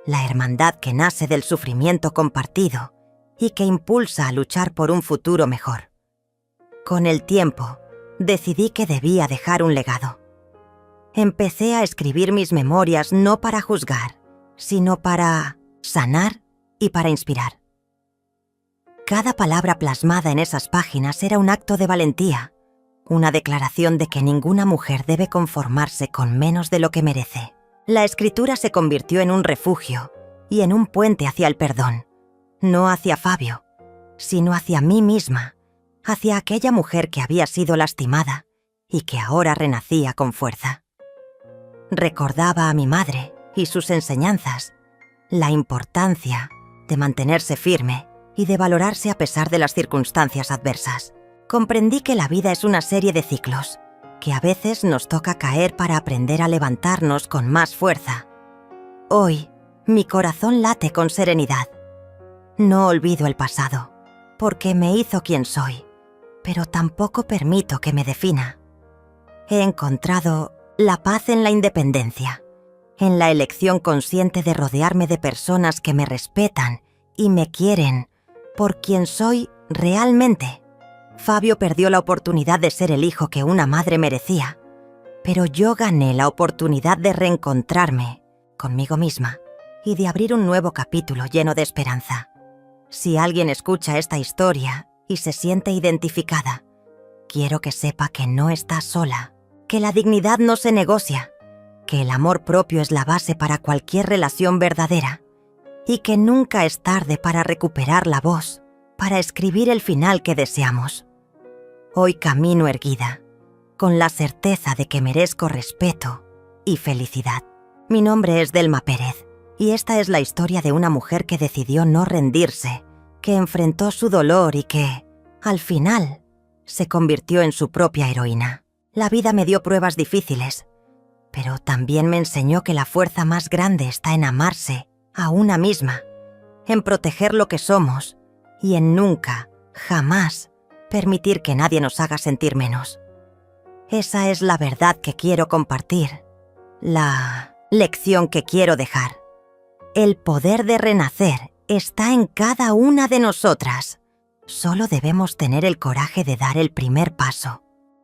la hermandad que nace del sufrimiento compartido y que impulsa a luchar por un futuro mejor. Con el tiempo, decidí que debía dejar un legado. Empecé a escribir mis memorias no para juzgar, sino para sanar y para inspirar. Cada palabra plasmada en esas páginas era un acto de valentía, una declaración de que ninguna mujer debe conformarse con menos de lo que merece. La escritura se convirtió en un refugio y en un puente hacia el perdón, no hacia Fabio, sino hacia mí misma, hacia aquella mujer que había sido lastimada y que ahora renacía con fuerza. Recordaba a mi madre y sus enseñanzas, la importancia de mantenerse firme y de valorarse a pesar de las circunstancias adversas. Comprendí que la vida es una serie de ciclos, que a veces nos toca caer para aprender a levantarnos con más fuerza. Hoy, mi corazón late con serenidad. No olvido el pasado, porque me hizo quien soy, pero tampoco permito que me defina. He encontrado la paz en la independencia, en la elección consciente de rodearme de personas que me respetan y me quieren por quien soy realmente. Fabio perdió la oportunidad de ser el hijo que una madre merecía, pero yo gané la oportunidad de reencontrarme conmigo misma y de abrir un nuevo capítulo lleno de esperanza. Si alguien escucha esta historia y se siente identificada, quiero que sepa que no está sola, que la dignidad no se negocia, que el amor propio es la base para cualquier relación verdadera y que nunca es tarde para recuperar la voz, para escribir el final que deseamos. Hoy camino erguida, con la certeza de que merezco respeto y felicidad. Mi nombre es Delma Pérez y esta es la historia de una mujer que decidió no rendirse, que enfrentó su dolor y que, al final, se convirtió en su propia heroína. La vida me dio pruebas difíciles, pero también me enseñó que la fuerza más grande está en amarse a una misma, en proteger lo que somos y en nunca, jamás, permitir que nadie nos haga sentir menos. Esa es la verdad que quiero compartir, la lección que quiero dejar. El poder de renacer está en cada una de nosotras. Solo debemos tener el coraje de dar el primer paso.